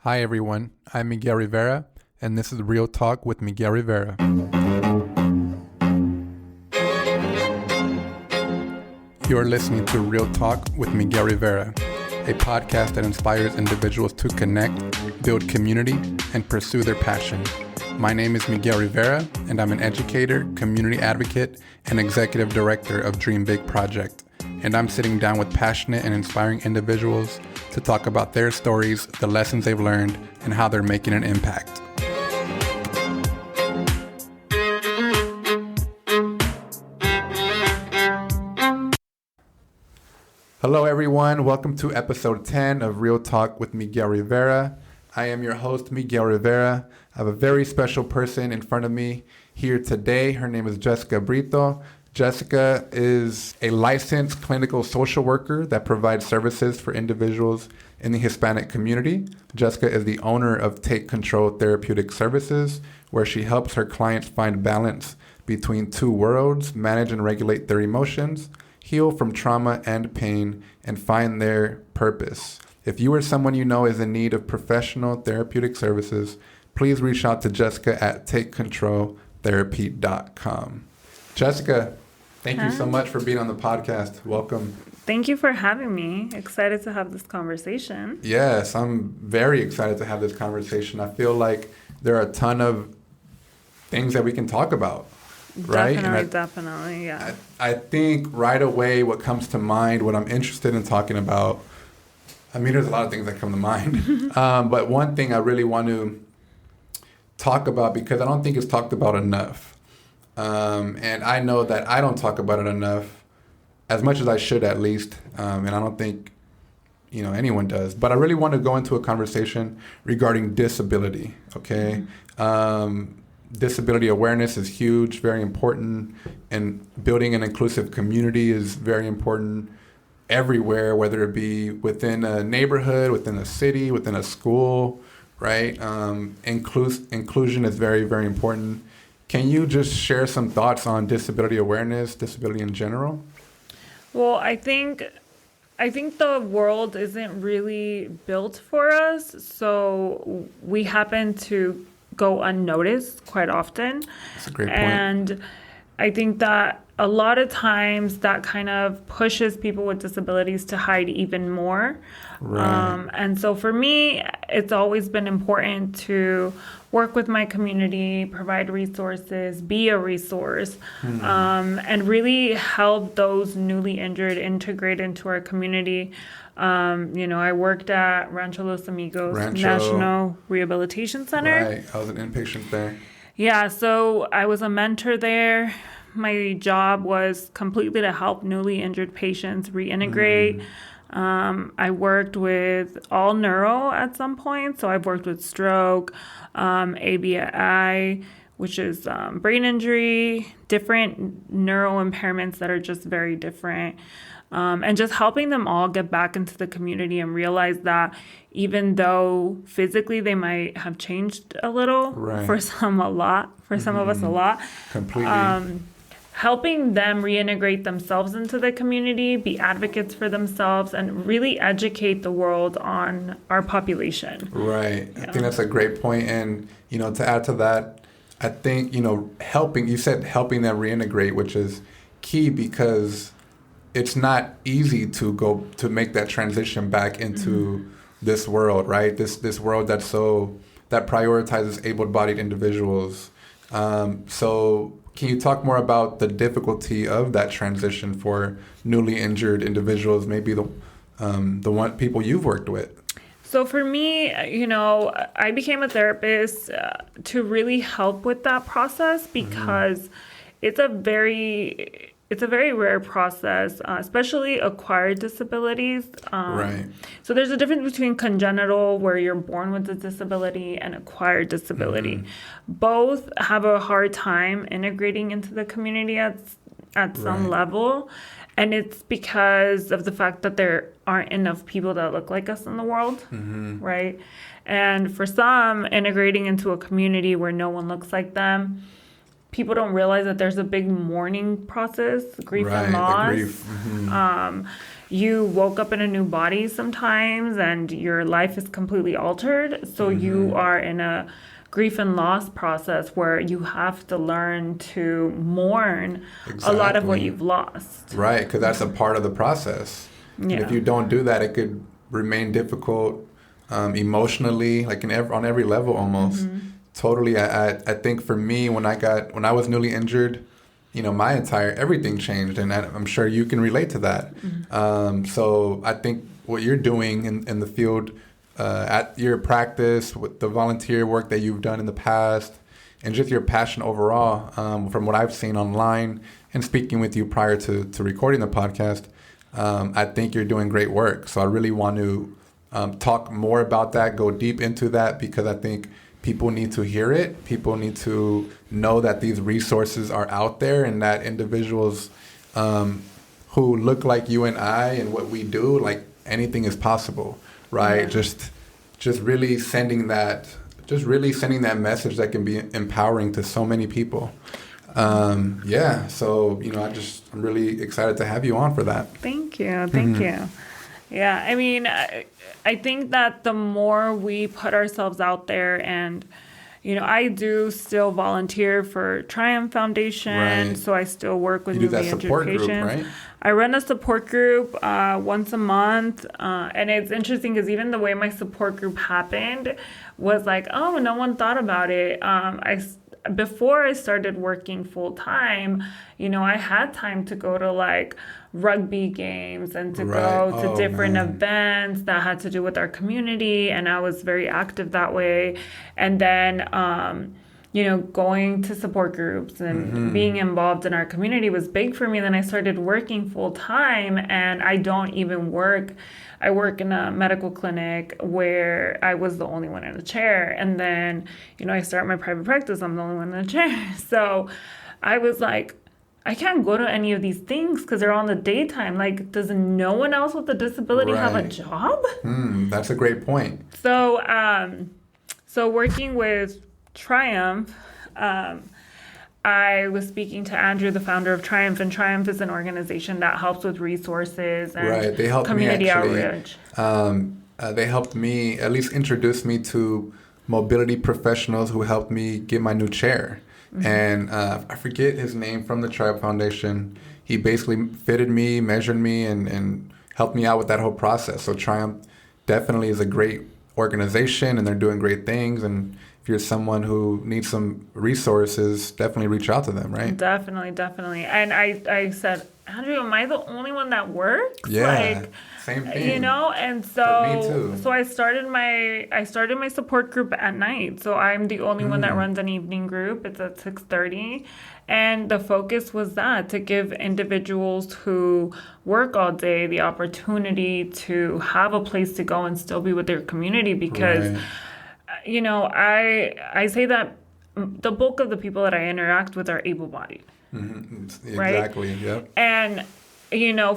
Hi everyone, I'm Miguel Rivera, and this is Real Talk with Miguel Rivera. You're listening to Real Talk with Miguel Rivera, a podcast that inspires individuals to connect, build community, and pursue their passion. My name is Miguel Rivera, and I'm an educator, community advocate, and executive director of Dream Big Project. And I'm sitting down with passionate and inspiring individuals to talk about their stories, the lessons they've learned, and how they're making an impact. Hello everyone, welcome to episode 10 of Real Talk with Miguel Rivera. I am your host, Miguel Rivera. I have a very special person in front of me here today. Her name is Jessica Brito. Jessica is a licensed clinical social worker that provides services for individuals in the Hispanic community. Jessica is the owner of Take Control Therapeutic Services, where she helps her clients find balance between two worlds, manage and regulate their emotions, heal from trauma and pain, and find their purpose. If you or someone you know is in need of professional therapeutic services, please reach out to Jessica at takecontroltherapy.com. Jessica, thank you so much for being on the podcast. Welcome. Thank you for having me. Excited to have this conversation. Yes, I'm very excited to have this conversation. I feel like there are a ton of things that we can talk about, right? Definitely, yeah. I think right away what comes to mind, what I'm interested in talking about, I mean, there's a lot of things that come to mind. But one thing I really want to talk about, because I don't think it's talked about enough. And I know that I don't talk about it enough, as much as I should at least. And I don't think, anyone does. But I really want to go into a conversation regarding disability, okay? Disability awareness is huge, very important. And building an inclusive community is very important everywhere, whether it be within a neighborhood, within a city, within a school, right? Inclusion is very, very important. Can you just share some thoughts on disability awareness, disability in general? Well, I think the world isn't really built for us, so we happen to go unnoticed quite often. That's a great point. And I think that a lot of times that kind of pushes people with disabilities to hide even more. Right. And so for me, it's always been important to work with my community, provide resources, be a resource, and really help those newly injured integrate into our community. I worked at Rancho Los Amigos National Rehabilitation Center. Right, I was an inpatient there. Yeah, so I was a mentor there. My job was completely to help newly injured patients reintegrate. I worked with all neuro at some point. So I've worked with stroke, ABI, which is brain injury, different neuro impairments that are just very different. And just helping them all get back into the community and realize that even though physically they might have changed a little, right. For some a lot, for some of us a lot. Completely. Helping them reintegrate themselves into the community, be advocates for themselves, and really educate the world on our population. Right. Yeah. I think that's a great point. And, to add to that, I think, you said helping them reintegrate, which is key because it's not easy to make that transition back into this world, right? This world that prioritizes able-bodied individuals. So can you talk more about the difficulty of that transition for newly injured individuals, maybe the people you've worked with? So for me, I became a therapist to really help with that process because it's a very rare process, especially acquired disabilities. Right. So there's a difference between congenital, where you're born with a disability, and acquired disability. Both have a hard time integrating into the community at some level. And it's because of the fact that there aren't enough people that look like us in the world, right? And for some, integrating into a community where no one looks like them, people don't realize that there's a big mourning process, grief and loss. you woke up in a new body sometimes and your life is completely altered. So you are in a grief and loss process where you have to learn to mourn a lot of what you've lost. Right, because that's a part of the process. Yeah. And if you don't do that, it could remain difficult emotionally, like on every level almost. Totally. I think for me, when I was newly injured, my everything changed, and I'm sure you can relate to that. So I think what you're doing in the field, at your practice, with the volunteer work that you've done in the past, and just your passion overall, from what I've seen online and speaking with you prior to recording the podcast, I think you're doing great work. So I really want to talk more about that, go deep into that, because I think people need to hear it. People need to know that these resources are out there, and that individuals who look like you and I and what we do, like anything is possible, right? Yeah. Just really sending that message that can be empowering to so many people. So I'm really excited to have you on for that. Thank you. Yeah, I mean, I think that the more we put ourselves out there, and I do still volunteer for Triumph Foundation, right. So I still work with newly injured patients. Group, right? I run a support group once a month, and it's interesting because even the way my support group happened was like, oh, no one thought about it. Before I started working full time, I had time to go to like rugby games and to go to different events that had to do with our community, and I was very active that way. And then going to support groups and being involved in our community was big for me. Then I started working full time, and I don't even work. I work in a medical clinic where I was the only one in a chair. And then, I start my private practice, I'm the only one in a chair. So I was like, I can't go to any of these things because they're on the daytime. Like, does no one else with a disability have a job? That's a great point. So, so working with Triumph, I was speaking to Andrew, the founder of Triumph, and Triumph is an organization that helps with resources and community outreach. They helped me, at least introduce me to mobility professionals who helped me get my new chair. And I forget his name, from the Triumph Foundation. He basically fitted me, measured me, and helped me out with that whole process. So Triumph definitely is a great organization, and they're doing great things. And if you're someone who needs some resources, definitely reach out to them, right? Definitely. And I said, Andrew, am I the only one that works? Yeah, same thing. And so me too. So I started my support group at night. So I'm the only one that runs an evening group. It's at 6:30. And the focus was to give individuals who work all day the opportunity to have a place to go and still be with their community, because I say that the bulk of the people that I interact with are able-bodied. Exactly, right? Yep. And,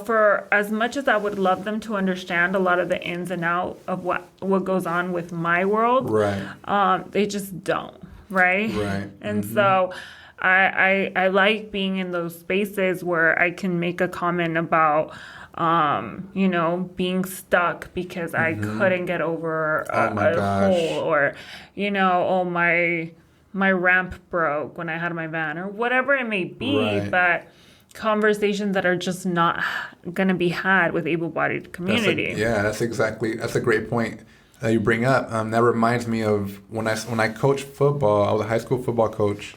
for as much as I would love them to understand a lot of the ins and outs of what goes on with my world, right. They just don't, right? Right. And so I like being in those spaces where I can make a comment about being stuck because I couldn't get over a hole, or, my ramp broke when I had my van, or whatever it may be. Right. But conversations that are just not going to be had with able-bodied community. That's a great point that you bring up. That reminds me of when I coached football. I was a high school football coach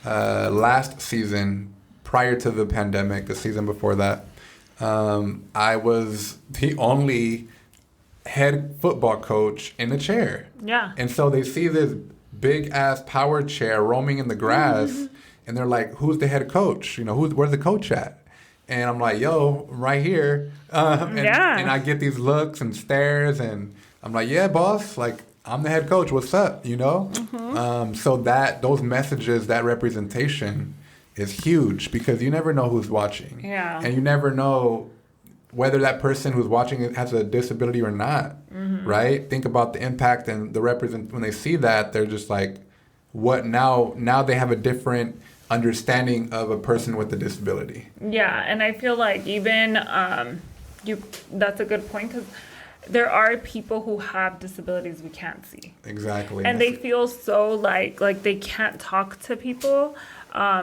last season, prior to the pandemic, the season before that. I was the only head football coach in a chair. Yeah. And so they see this big ass power chair roaming in the grass, and they're like, "Who's the head coach? Where's the coach at?" And I'm like, "Yo, I'm right here." And I get these looks and stares, and I'm like, "Yeah, boss. Like, I'm the head coach. What's up?" So those messages, that representation, is huge, because you never know who's watching. Yeah. And you never know whether that person who's watching has a disability or not, right? Think about the impact and the when they see that, they're just like, what now? Now they have a different understanding of a person with a disability. Yeah, and I feel like even That's a good point, because there are people who have disabilities we can't see. Exactly. And they feel so like they can't talk to people.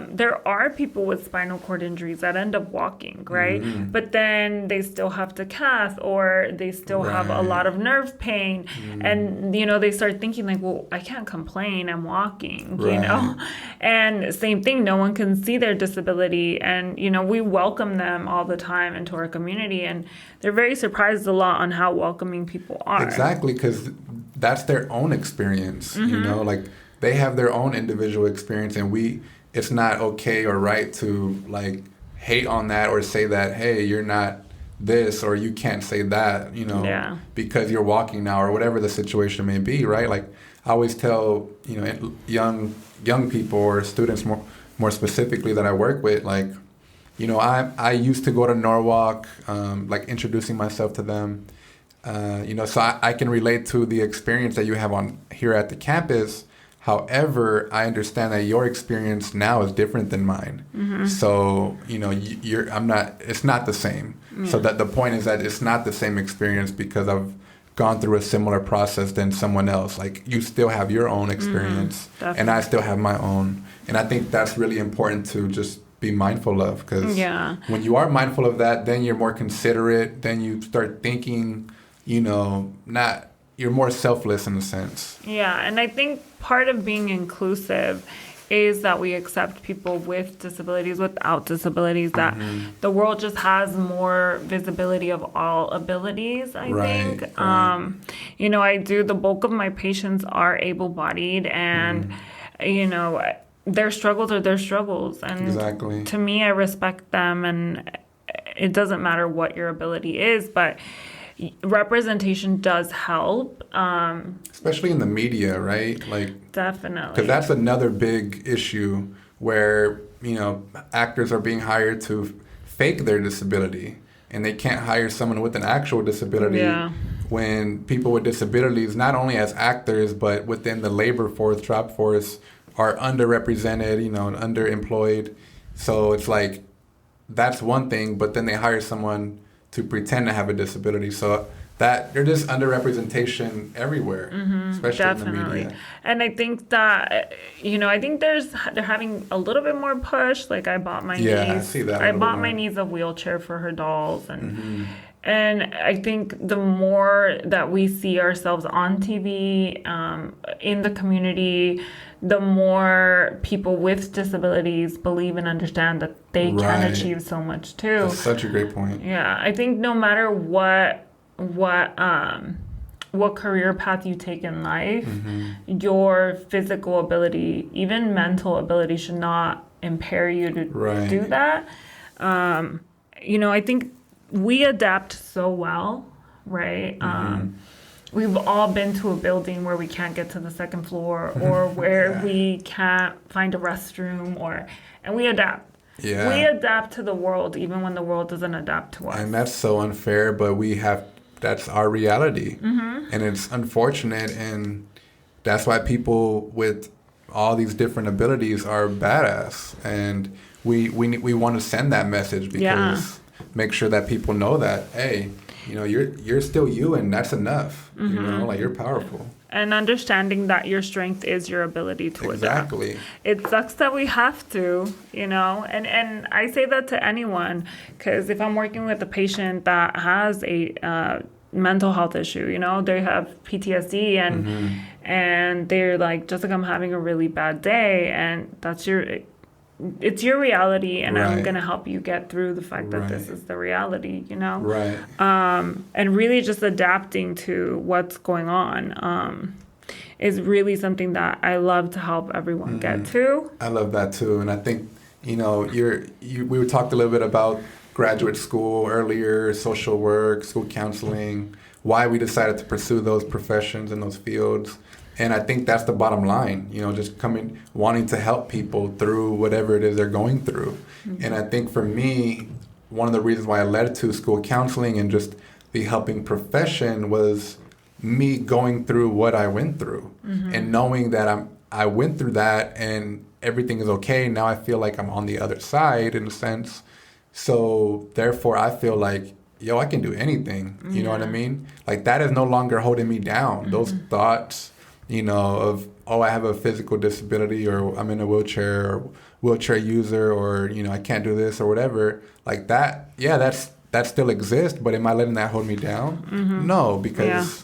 There are people with spinal cord injuries that end up walking, right? Mm-hmm. But then they still have to cath, or they still have a lot of nerve pain. Mm-hmm. And, they start thinking like, well, I can't complain, I'm walking, Right. And same thing, no one can see their disability. And, we welcome them all the time into our community. And they're very surprised a lot on how welcoming people are. Exactly, because that's their own experience, Mm-hmm. like they have their own individual experience, and it's not okay or right to like hate on that or say that, hey, you're not this or you can't say that, Yeah. because you're walking now or whatever the situation may be, right? Like I always tell, young people or students more specifically that I work with, like, I used to go to Norwalk, like introducing myself to them, so I can relate to the experience that you have on here at the campus. However, I understand that your experience now is different than mine. Mm-hmm. So, it's not the same. Yeah. So that the point is that it's not the same experience because I've gone through a similar process than someone else. Like you still have your own experience, and I still have my own. And I think that's really important to just be mindful of, because when you are mindful of that, then you're more considerate, then you start thinking, you're more selfless in a sense. Yeah, and I think part of being inclusive is that we accept people with disabilities, without disabilities, that the world just has more visibility of all abilities, I think. The bulk of my patients are able-bodied, and, their struggles are their struggles. And Exactly. to me, I respect them, and it doesn't matter what your ability is, but representation does help, especially in the media, right? Like definitely, because that's another big issue where actors are being hired to fake their disability, and they can't hire someone with an actual disability. When people with disabilities, not only as actors but within the labor force, job force, are underrepresented, and underemployed. So it's like that's one thing, but then they hire someone to pretend to have a disability. So that they're just underrepresentation everywhere, especially in the media. And I think that they're having a little bit more push. Like I bought my niece. I see that. I bought my niece a wheelchair for her dolls, and I think the more that we see ourselves on TV, in the community, the more people with disabilities believe and understand that they can achieve so much too. That's such a great point. Yeah, I think no matter what career path you take in life, your physical ability, even mental ability, should not impair you to do that. I think we adapt so well, right? We've all been to a building where we can't get to the second floor, or where we can't find a restroom, and we adapt. Yeah. We adapt to the world even when the world doesn't adapt to us. And that's so unfair, but that's our reality. And it's unfortunate, and that's why people with all these different abilities are badass. And we want to send that message, because make sure that people know that, hey, you're still you, and that's enough. Like you're powerful. And understanding that your strength is your ability to adapt. Exactly. It sucks that we have to, and I say that to anyone, because if I'm working with a patient that has a mental health issue, they have PTSD, and they're like, Jessica, I'm having a really bad day, and it's your reality, and I'm going to help you get through the fact that this is the reality, Right. And really just adapting to what's going on is really something that I love to help everyone get to. I love that too. And I think, we talked a little bit about graduate school earlier, social work, school counseling, why we decided to pursue those professions and those fields. And I think that's the bottom line, just wanting to help people through whatever it is they're going through. And I think for me, one of the reasons why I led to school counseling and just the helping profession was me going through what I went through and knowing that I went through that and everything is okay. Now I feel like I'm on the other side in a sense. So therefore I feel like yo, I can do anything. You know what I mean? Like, that is no longer holding me down. Those thoughts, you know, of, oh, I have a physical disability, or I'm in a wheelchair, or wheelchair user, or, you know, I can't do this or whatever. Like that, yeah, that still exists, but am I letting that hold me down? No, because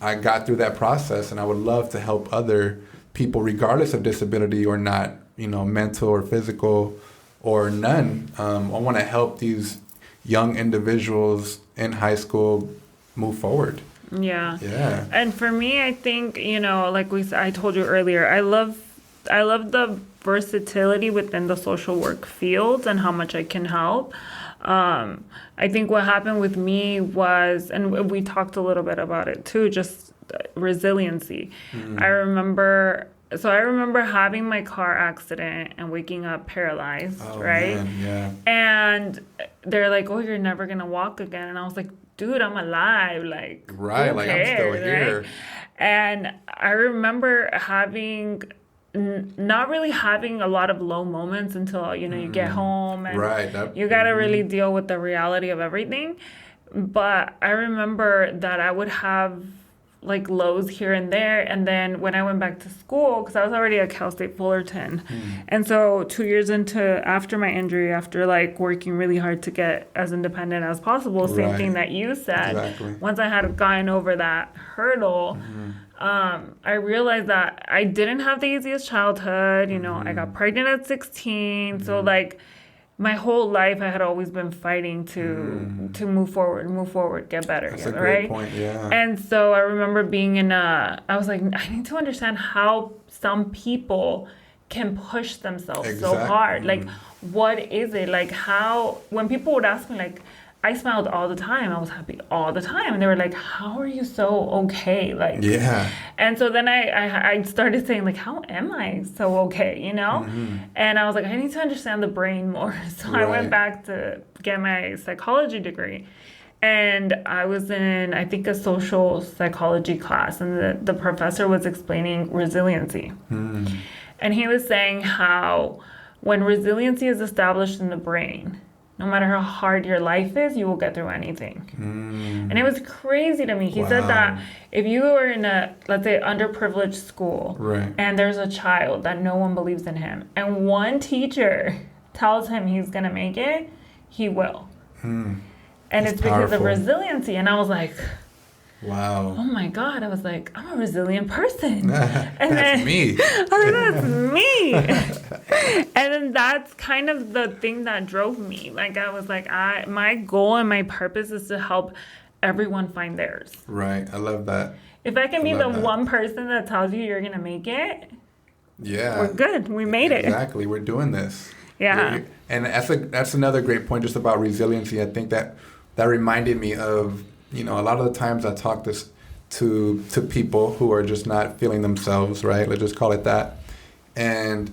I got through that process, and I would love to help other people, regardless of disability or not, you know, mental or physical or none. I want to help these young individuals in high school move forward. Yeah. Yeah. And for me, I think, you know, like I told you earlier, I love the versatility within the social work field and how much I can help. I think what happened with me was, and we talked a little bit about it too, just resiliency. I remember having my car accident and waking up paralyzed, right? Man, yeah. And they're like, "Oh, you're never gonna walk again." And I was like, "Dude, I'm alive. Like, Right, who like, I'm still cares, here." right?" And I remember having not really having a lot of low moments until, you know, you get home and Right. you got to really deal with the reality of everything. But I remember that I would have like lows here and there. And then when I went back to school, because I was already at Cal State Fullerton. And so 2 years after my injury, after like working really hard to get as independent as possible, same Right. thing that you said. Exactly. Once I had gotten over that hurdle, I realized that I didn't have the easiest childhood. You know, I got pregnant at 16. So like my whole life I had always been fighting to move forward, get better. That's a right? great point, yeah. And so I remember being I was like, I need to understand how some people can push themselves so hard. Like, what is it? Like, how, when people would ask me, like, I smiled all the time. I was happy all the time. And they were like, how are you so okay? Like, Yeah. And so then I started saying, like, how am I so okay, you know? And I was like, I need to understand the brain more. So I went back to get my psychology degree. And I was in, I think, a social psychology class. And the professor was explaining resiliency. And he was saying how when resiliency is established in the brain, no matter how hard your life is, you will get through anything. And it was crazy to me. He said that if you were in a, let's say, underprivileged school, and there's a child that no one believes in him, and one teacher tells him he's going to make it, he will. And it's because of resiliency. And I was like, wow. Oh my God. I was like, I'm a resilient person. That's me. I was like, that's me. And then that's kind of the thing that drove me. Like, I was like, my goal and my purpose is to help everyone find theirs. Right. I love that. If I can be the one person that tells you you're going to make it, we're good. We made it. Exactly. We're doing this. Yeah. And that's another great point just about resiliency. I think that reminded me of, you know, a lot of the times I talk this to people who are just not feeling themselves, right? Let's just call it that. And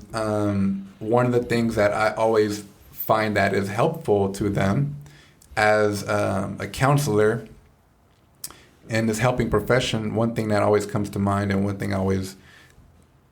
one of the things that I always find that is helpful to them as a counselor in this helping profession, one thing that always comes to mind and one thing I always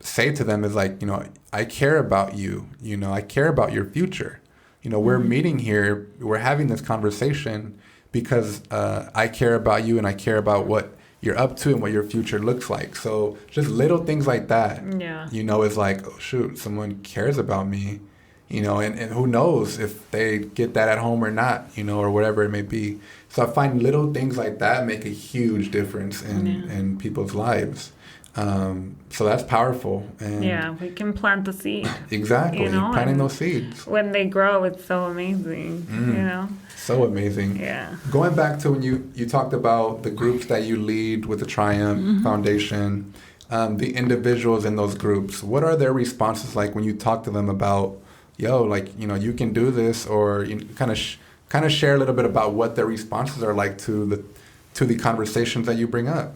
say to them is like, you know, I care about you. You know, I care about your future. You know, we're meeting here, we're having this conversation because I care about you and I care about what you're up to and what your future looks like. So just little things like that, you know, is like, oh, shoot, someone cares about me, you know, and who knows if they get that at home or not, you know, or whatever it may be. So I find little things like that make a huge difference in people's lives. So that's powerful. And we can plant the seed. Exactly. You know, planting those seeds. When they grow, it's so amazing, you know? So amazing. Yeah. Going back to when you talked about the groups that you lead with the Triumph Foundation, the individuals in those groups, what are their responses like when you talk to them about, yo, like, you know, you can do this, or you kind of share a little bit about what their responses are like to the conversations that you bring up?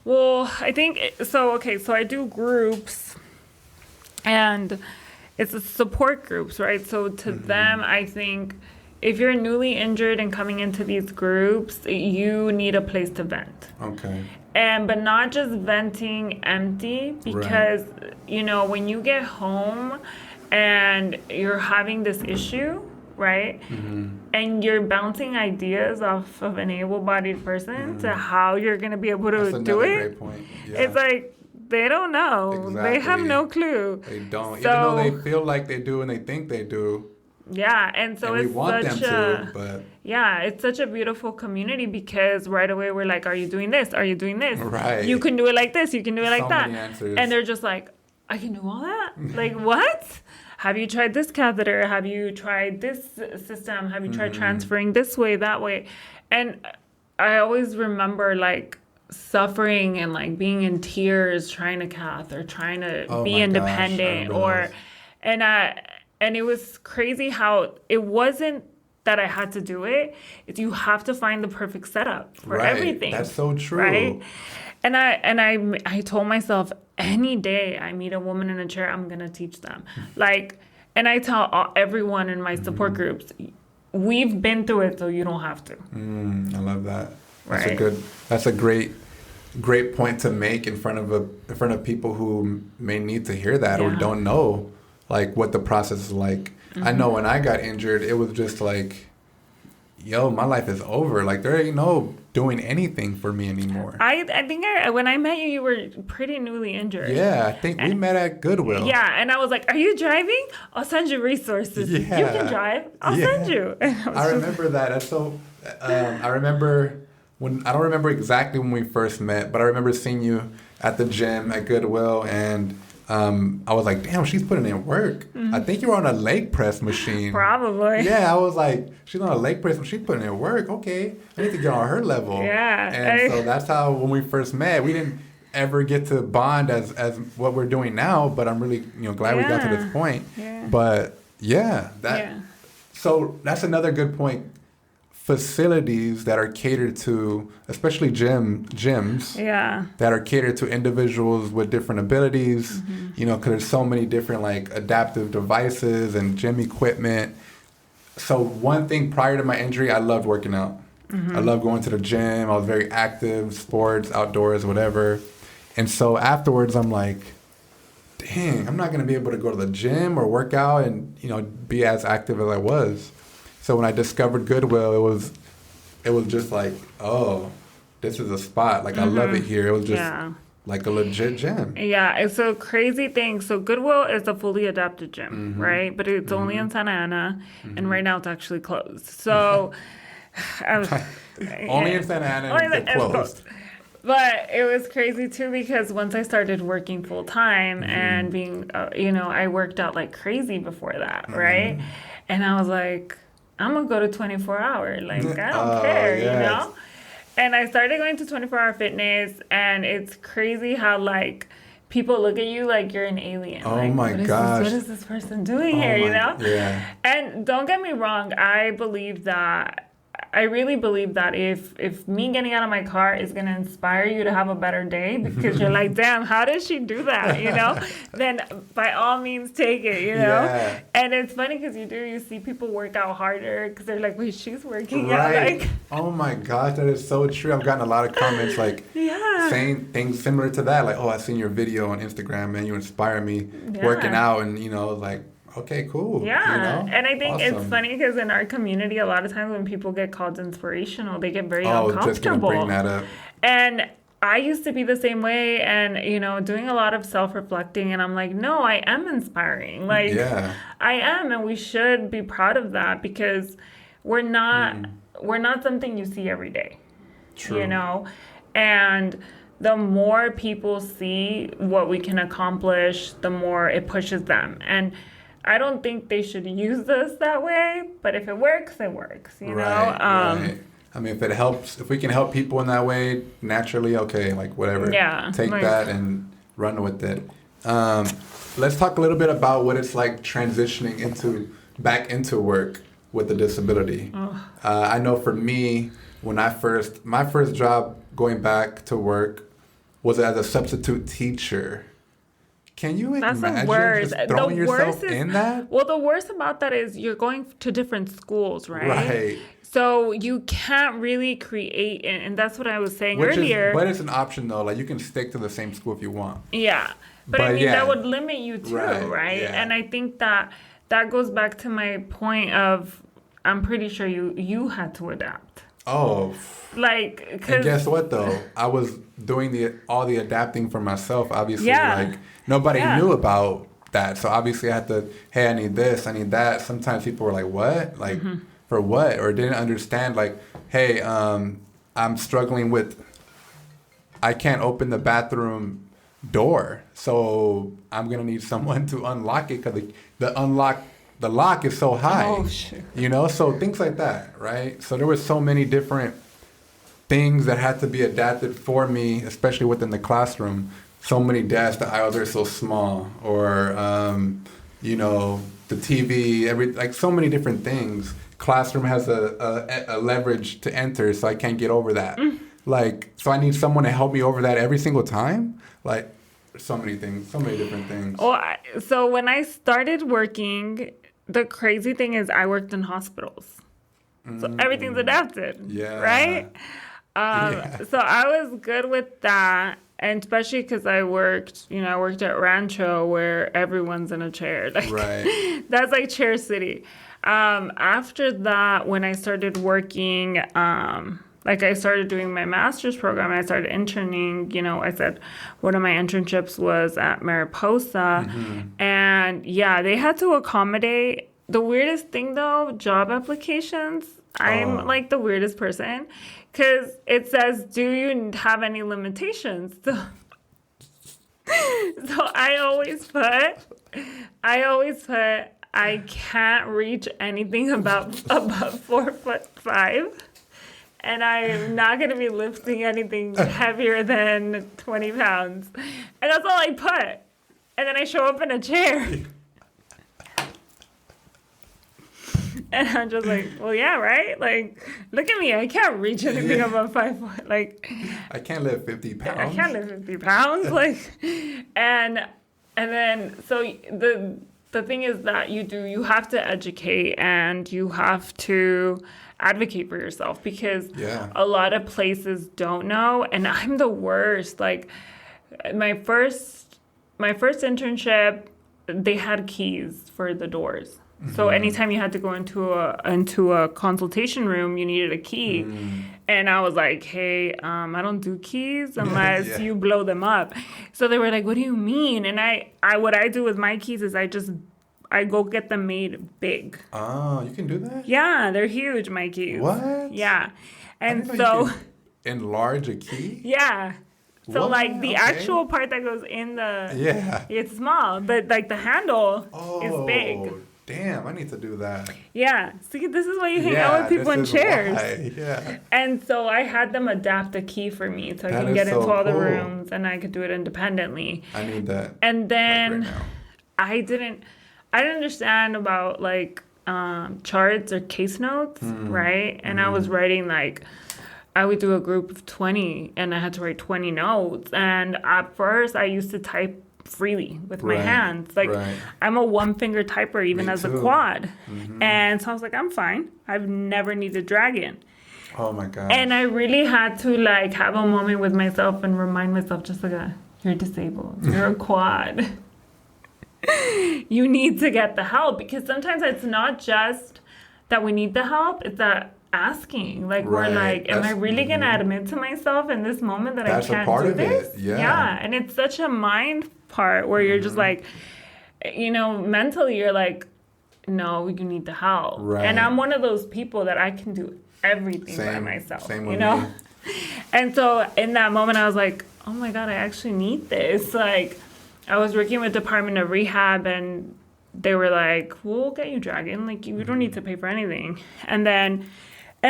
Well, I think, so I do groups, and it's support groups, right? So to them, I think if you're newly injured and coming into these groups, you need a place to vent. Okay. But not just venting empty, because, you know, when you get home and you're having this issue, right? And you're bouncing ideas off of an able-bodied person to how you're going to be able to do it. Great point. Yeah. It's like, they don't know. Exactly. They have no clue. They don't. So, even though they feel like they do and they think they do. Yeah, and so and it's we want such them to, but yeah, it's such a beautiful community because right away we're like, are you doing this? Are you doing this? Right. You can do it like this. You can do it like so that. Many answers. And they're just like, I can do all that? Like, what? Have you tried this catheter? Have you tried this system? Have you tried transferring this way, that way? And I always remember like suffering and like being in tears trying to cath or trying to be independent and it was crazy how it wasn't that I had to do it. It's you have to find the perfect setup for everything. That's so true. Right? And I told myself, any day I meet a woman in a chair, I'm going to teach them. Like, and I tell everyone in my support groups, we've been through it, so you don't have to. I love that. Right. That's a great point to make in front of people who may need to hear that or don't know like what the process is like. I know when I got injured, it was just like, yo, my life is over. Like there ain't no doing anything for me anymore. I think when I met you, you were pretty newly injured. Yeah, I think we met at Goodwill. Yeah, and I was like, are you driving? I'll send you resources. Yeah. You can drive. I'll send you. I remember that. That's so. I remember I don't remember exactly when we first met, but I remember seeing you at the gym at Goodwill, and I was like, damn, she's putting in work. I think you were on a leg press machine. Probably. Yeah, I was like, she's on a leg press machine, she's putting in work. Okay, I need to get on her level. Yeah. And so that's how, when we first met, we didn't ever get to bond as what we're doing now, but I'm really glad we got to this point. Yeah. But so that's another good point. Facilities that are catered to, especially gyms, that are catered to individuals with different abilities, because there's so many different like adaptive devices and gym equipment. So one thing prior to my injury, I loved working out. I loved going to the gym. I was very active, sports, outdoors, whatever. And so afterwards, I'm like, dang, I'm not going to be able to go to the gym or work out and, be as active as I was. So when I discovered Goodwill, it was just like, oh, this is a spot. Like, I love it here. It was just like a legit gym. Yeah, it's a crazy thing. So Goodwill is a fully adapted gym, right? But it's only in Santa Ana, and right now it's actually closed. So only in Santa Ana and it's closed. But it was crazy too because once I started working full time and being, I worked out like crazy before that, right? And I was like, I'm going to go to 24 hour. Like, I don't care, And I started going to 24-hour fitness, and it's crazy how, like, people look at you like you're an alien. Oh, like, my gosh. What is this person doing here, Yeah. And don't get me wrong. I really believe that if me getting out of my car is going to inspire you to have a better day because you're like, damn, how did she do that, then by all means take it, Yeah. And it's funny because you see people work out harder because they're like, wait, she's working out. Like, oh my gosh, that is so true. I've gotten a lot of comments like saying things similar to that. Like, oh, I seen your video on Instagram and you inspire me working out, and like, okay, cool. Yeah, and I think it's funny because in our community, a lot of times when people get called inspirational, they get very uncomfortable. Just gonna bring that up. And I used to be the same way, and doing a lot of self-reflecting, and I'm like, no, I am inspiring. Like, I am, and we should be proud of that because we're not something you see every day. True. And the more people see what we can accomplish, the more it pushes them. And I don't think they should use us that way, but if it works, it works, know? Right. I mean, if we can help people in that way, naturally, okay, like whatever. Yeah. Take that and run with it. Let's talk a little bit about what it's like transitioning back into work with a disability. I know for me, my first job going back to work was as a substitute teacher. Can you imagine just throwing yourself in that? Well, the worst about that is you're going to different schools, right? Right. So you can't really create, and that's what I was saying earlier. But it's an option, though. Like, you can stick to the same school if you want. Yeah. But I mean, that would limit you too, right? Yeah. And I think that goes back to my point of I'm pretty sure you had to adapt. Oh. Like, and guess what though? I was doing all the adapting for myself. Obviously, Yeah. like nobody Yeah. knew about that. So obviously I had to, hey, I need this, I need that. Sometimes people were like, what? Like, for what? Or didn't understand, like, hey, I'm struggling with, I can't open the bathroom door. So I'm going to need someone to unlock it because the lock is so high. Oh, shit. You know, so things like that, right? So there were so many different things that had to be adapted for me, especially within the classroom. So many desks, the aisles are so small, or you know, the TV, like so many different things. Classroom has a leverage to enter, so I can't get over that. Like, so I need someone to help me over that every single time. Like, so many things, so many different things. Well, so when I started working, the crazy thing is I worked in hospitals. So everything's adapted. Yeah. Right? So I was good with that. And especially because I worked at Rancho where everyone's in a chair. Like, Right. That's like Chair City. After that, when I started working, I started doing my master's program and I started interning, I said one of my internships was at Mariposa. And yeah, they had to accommodate. The weirdest thing though, job applications, I'm like the weirdest person. Because it says, do you have any limitations? So I always put, I can't reach anything above 4'5", and I'm not going to be lifting anything heavier than 20 pounds. And that's all I put. And then I show up in a chair. And I'm just like, well, yeah, right? Like, look at me. I can't reach anything above 5 foot. Like, I can't lift 50 pounds. I can't lift 50 pounds. Like, and then, so the thing is that you have to educate and you have to advocate for yourself because a lot of places don't know. And I'm the worst. Like, my first internship, they had keys for the doors. So anytime you had to go into a consultation room, you needed a key. And I was like, hey, I don't do keys unless you blow them up. So they were like, what do you mean? And I what I do with my keys is I go get them made big. Oh, you can do that? Yeah, they're huge, my keys. What? Yeah. And I didn't know so you could enlarge a key? Yeah. So What? like the Okay. actual part that goes in it's small, but like the handle is big. Damn, I need to do that. Yeah. See, this is why you hang out with people in chairs. Why. Yeah. And so I had them adapt a key for me so I That can is get so into all the cool. rooms and I could do it independently. I need that. And then like right now. I didn't understand about like charts or case notes, right? And I was writing like I would do a group of 20 and I had to write 20 notes. And at first I used to type freely with my hands. Like I'm a one finger typer even Me as too. a quad. And so I was like, I'm fine. I've never needed dragon. Oh my God. And I really had to like have a moment with myself and remind myself just like you're disabled. You're a quad. You need to get the help because sometimes it's not just that we need the help, it's that asking. Like we're like, am I really gonna admit to myself in this moment that I can't do this? Yeah. And it's such a mind part where you're just like, mentally you're like, no, you need the help. And I'm one of those people that I can do everything by myself. Same with me. And so in that moment I was like, oh my God, I actually need this. Like I was working with Department of Rehab and they were like, we'll get you dragon. Like you don't need to pay for anything. And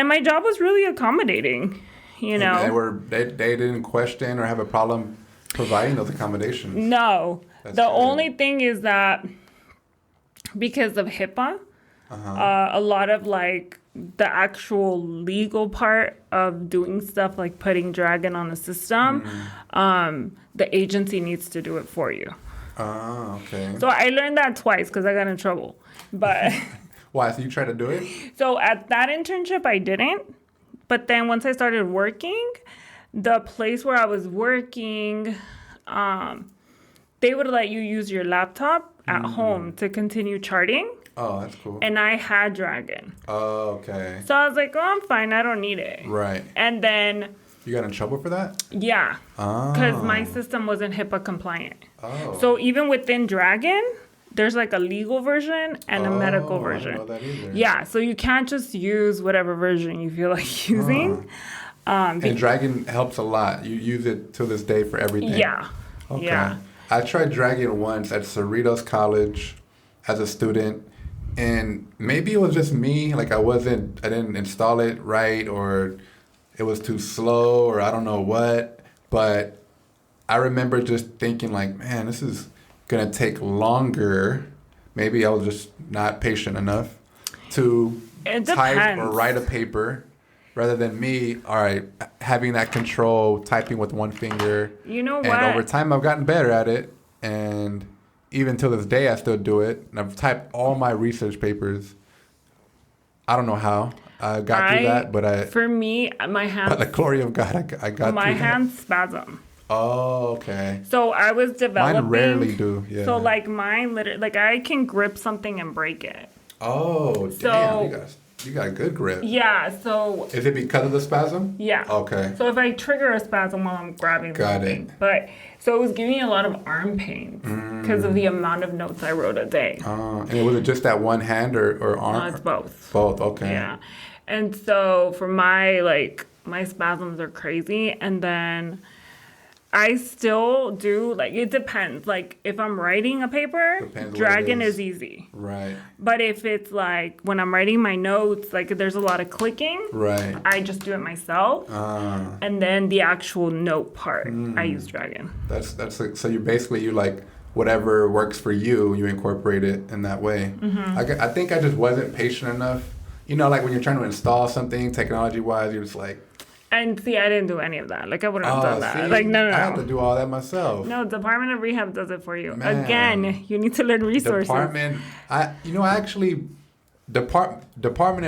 my job was really accommodating, And they didn't question or have a problem providing those accommodations. No. The only thing is that because of HIPAA, a lot of like the actual legal part of doing stuff like putting dragon on a system, the agency needs to do it for you. Oh, okay. So I learned that twice because I got in trouble. But why? So you tried to do it? So at that internship, I didn't. But then once I started working, the place where I was working, they would let you use your laptop at home to continue charting. Oh, that's cool. And I had Dragon. Oh, okay. So I was like, oh, I'm fine. I don't need it. Right. And then... You got in trouble for that? Yeah. Oh. Because my system wasn't HIPAA compliant. Oh. So even within Dragon, there's like a legal version and a medical version. I didn't know that either. Yeah. So you can't just use whatever version you feel like using. And Dragon helps a lot. You use it to this day for everything. Yeah. Okay. Yeah. I tried Dragon once at Cerritos College as a student, and maybe it was just me. Like I didn't install it right, or it was too slow, or I don't know what. But I remember just thinking like, man, this is gonna take longer. Maybe I was just not patient enough to type or write a paper. Rather than me, all right, having that control, typing with one finger. You know what? And over time, I've gotten better at it. And even till this day, I still do it. And I've typed all my research papers. I don't know how I got through that, but For me, my hands... by the glory of God, I got through my that. hands spasm. Oh, okay. So I was developing... Mine rarely do, yeah. So like mine, literally, like I can grip something and break it. Oh, damn. You got a good grip. Yeah, so... Is it because of the spasm? Yeah. Okay. So if I trigger a spasm while I'm grabbing something. But, so it was giving me a lot of arm pains because of the amount of notes I wrote a day. And was it just that one hand or arm? No, it's both. Both, okay. Yeah. And so for my spasms are crazy. And then I still do, like, it depends. Like, if I'm writing a paper, Dragon is easy. Right. But if it's, like, when I'm writing my notes, like, there's a lot of clicking. Right. I just do it myself. And then the actual note part, I use Dragon. That's like, so you like, whatever works for you, you incorporate it in that way. Mm-hmm. I think I just wasn't patient enough. You know, like, when you're trying to install something technology-wise, you're just like... And see, I didn't do any of that. Like, I wouldn't have done that. See? Like, no. I have to do all that myself. No, Department of Rehab does it for you. Man. Again, you need to learn resources. Department of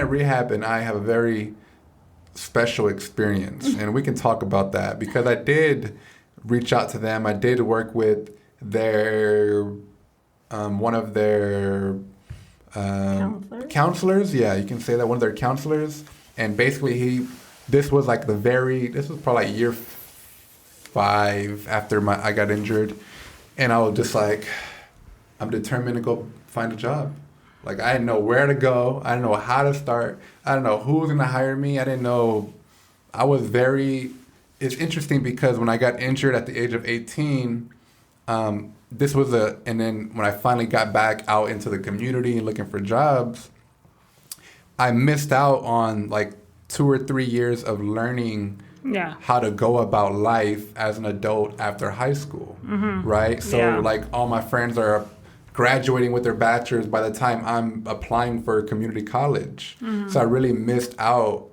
Rehab and I have a very special experience, and we can talk about that because I did reach out to them. I did work with their one of their counselors. Yeah, you can say that, one of their counselors, and basically this was probably like year 5 after I got injured. And I was just like, I'm determined to go find a job. Like, I didn't know where to go. I didn't know how to start. I didn't know who was going to hire me. I didn't know. It's interesting because when I got injured at the age of 18, and then when I finally got back out into the community and looking for jobs, I missed out on like 2 or 3 years of learning how to go about life as an adult after high school, right? So like all my friends are graduating with their bachelor's by the time I'm applying for community college. So I really missed out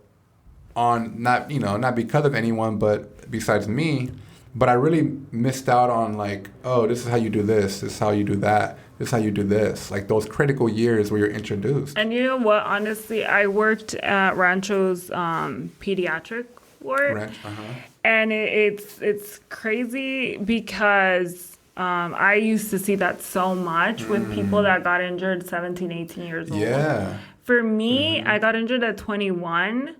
on, not because of anyone, but besides me, but I really missed out on like, oh, this is how you do this is how you do that. This is how you do this. Like those critical years where you're introduced. And you know what? Honestly, I worked at Rancho's pediatric ward. And it's crazy because I used to see that so much with people that got injured 17, 18 years old. Yeah. For me, I got injured at 21.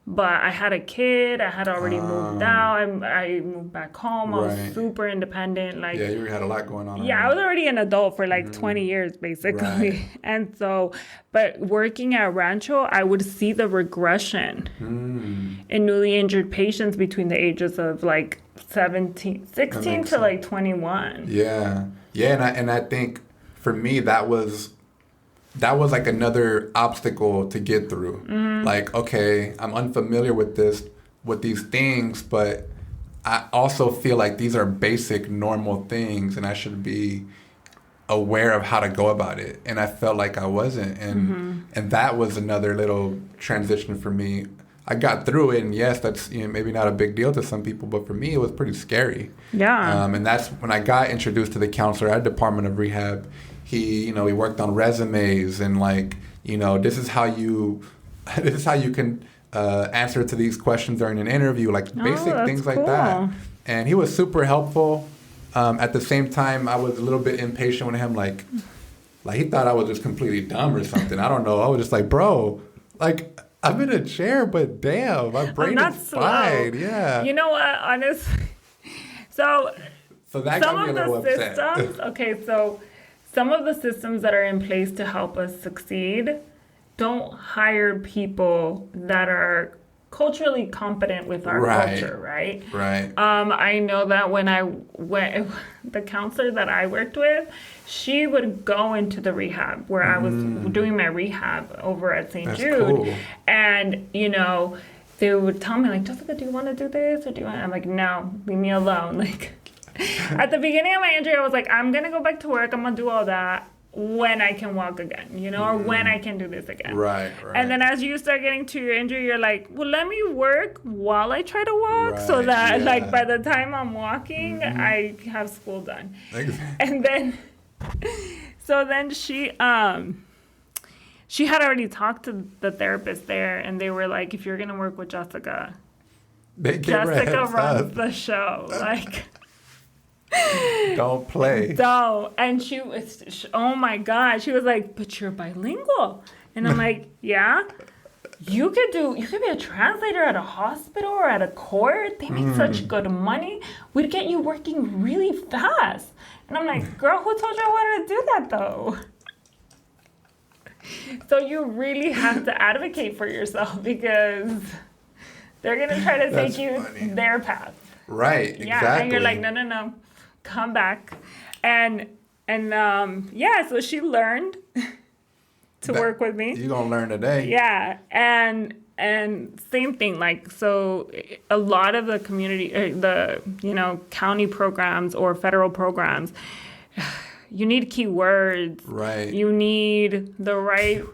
But I had a kid. I had already moved out. I moved back home. I was super independent. Like, yeah, you had a lot going on. Yeah, I was already an adult for like 20 years, basically. Right. And so, but working at Rancho, I would see the regression in newly injured patients between the ages of like 16 to like 21. Yeah. Yeah, and I think for me, that was like another obstacle to get through. Like, okay, I'm unfamiliar with these things, but I also feel like these are basic, normal things, and I should be aware of how to go about it. And I felt like I wasn't, and that was another little transition for me. I got through it, and yes, that's maybe not a big deal to some people, but for me, it was pretty scary. Yeah. And that's when I got introduced to the counselor at Department of Rehab. He worked on resumes and like, this is how you can answer to these questions during an interview, like basic things like that. And he was super helpful. At the same time, I was a little bit impatient with him. Like, Like, he thought I was just completely dumb or something. I don't know. I was just like, bro, like, I'm in a chair, but damn, my brain is fine. Yeah. You know what? Honestly. So that some got me a of little the upset. systems, okay, so some of the systems that are in place to help us succeed don't hire people that are culturally competent with our culture, right? Right. I know that when I went, the counselor that I worked with, she would go into the rehab where I was doing my rehab over at St. Jude. Cool. And, you know, they would tell me, like, Jessica, do you want to do this? Or do you want? I'm like, no, leave me alone. Like, at the beginning of my injury, I was like, I'm going to go back to work. I'm going to do all that when I can walk again, you know, or when I can do this again. Right. And then as you start getting to your injury, you're like, well, let me work while I try to walk so that, like, by the time I'm walking, I have school done. Exactly. And then, so then she had already talked to the therapist there, and they were like, if you're going to work with Jessica, Jessica runs the show. Like... Don't play. Don't. And she was, oh my God. She was like, but you're bilingual. And I'm like, yeah. You could be a translator at a hospital or at a court. They make such good money. We'd get you working really fast. And I'm like, girl, who told you I wanted to do that though? So you really have to advocate for yourself because they're going to try to take you their path. Right, yeah, exactly. And you're like, no, come back. And so she learned to work with me. You're going to learn today. Yeah, and same thing, like, so a lot of the community, county programs or federal programs, you need keywords. Right. You need the right...